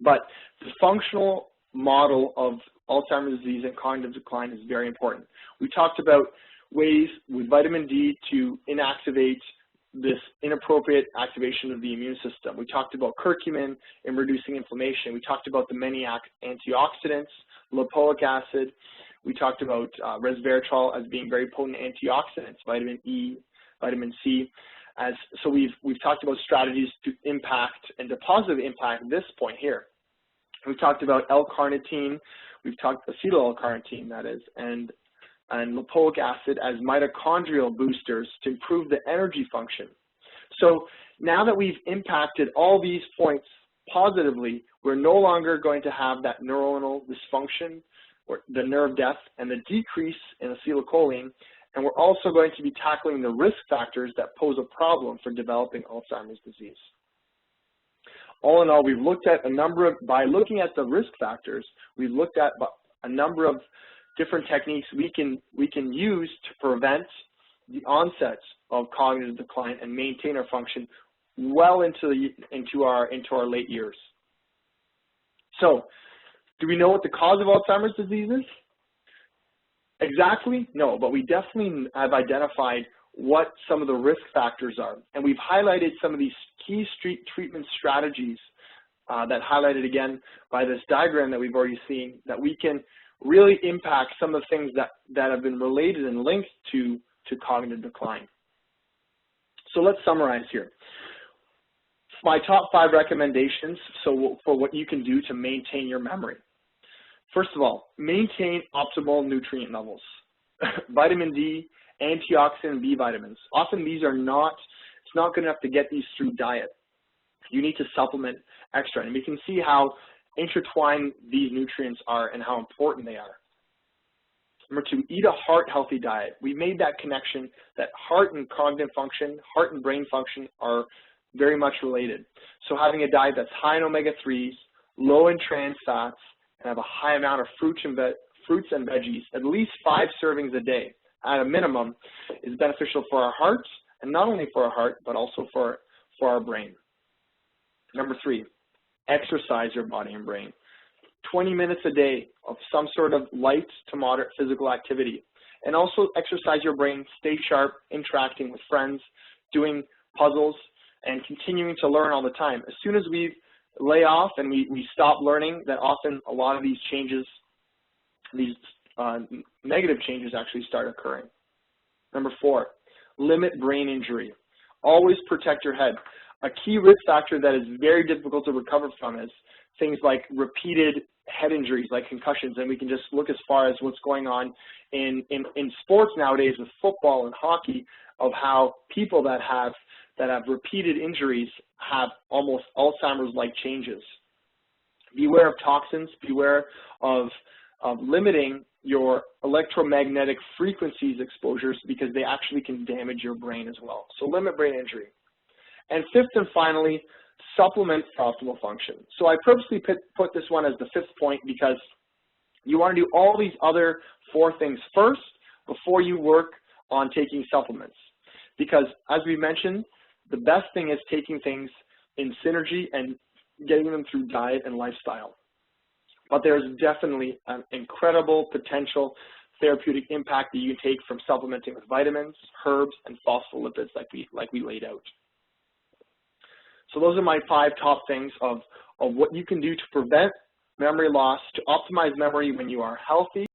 But the functional model of Alzheimer's disease and cognitive decline is very important. We talked about ways with vitamin D to inactivate this inappropriate activation of the immune system. We talked about curcumin in reducing inflammation. We talked about the many antioxidants, lipoic acid. We talked about resveratrol as being very potent antioxidants, vitamin E, vitamin C. So we've talked about strategies to impact and to positively impact this point here. We've talked about L-carnitine. We've talked acetyl L-carnitine, that is, and lipoic acid as mitochondrial boosters to improve the energy function. So now that we've impacted all these points positively, we're no longer going to have that neuronal dysfunction or the nerve death and the decrease in acetylcholine, And we're also going to be tackling the risk factors that pose a problem for developing Alzheimer's disease. All in all, we've looked at by looking at the risk factors, we've looked at a number of different techniques we can use to prevent the onset of cognitive decline and maintain our function well into our late years. So, do we know what the cause of Alzheimer's disease is? Exactly? No, but we definitely have identified what some of the risk factors are. And we've highlighted some of these key treatment strategies that highlighted again by this diagram that we've already seen, that we can really impact some of the things that have been related and linked to cognitive decline. So let's summarize here. My top 5 recommendations for what you can do to maintain your memory. First of all, maintain optimal nutrient levels. Vitamin D, antioxidant, B vitamins. Often these are it's not good enough to get these through diet. You need to supplement extra. And we can see how intertwined these nutrients are and how important they are. Number 2, eat a heart-healthy diet. We made that connection that heart and cognitive function, heart and brain function are very much related. So having a diet that's high in omega-3s, low in trans fats, and have a high amount of fruits and veggies, at least 5 servings a day at a minimum, is beneficial for our hearts, and not only for our heart, but also for our brain. Number 3, exercise your body and brain. 20 minutes a day of some sort of light to moderate physical activity. And also exercise your brain, stay sharp, interacting with friends, doing puzzles, and continuing to learn all the time. As soon as we lay off and we stop learning, that often a lot of these changes, these negative changes actually start occurring. Number 4, limit brain injury. Always protect your head. A key risk factor that is very difficult to recover from is things like repeated head injuries, like concussions, and we can just look as far as what's going on in sports nowadays with football and hockey, of how people that have repeated injuries have almost Alzheimer's-like changes. Beware of toxins. Beware of limiting your electromagnetic frequencies exposures, because they actually can damage your brain as well. So limit brain injury. And 5th and finally, supplement for optimal function. So I purposely put this one as the 5th point, because you want to do all these other 4 things first before you work on taking supplements. Because as we mentioned, the best thing is taking things in synergy and getting them through diet and lifestyle. But there's definitely an incredible potential therapeutic impact that you can take from supplementing with vitamins, herbs, and phospholipids like we laid out. So those are my 5 top things of what you can do to prevent memory loss, to optimize memory when you are healthy,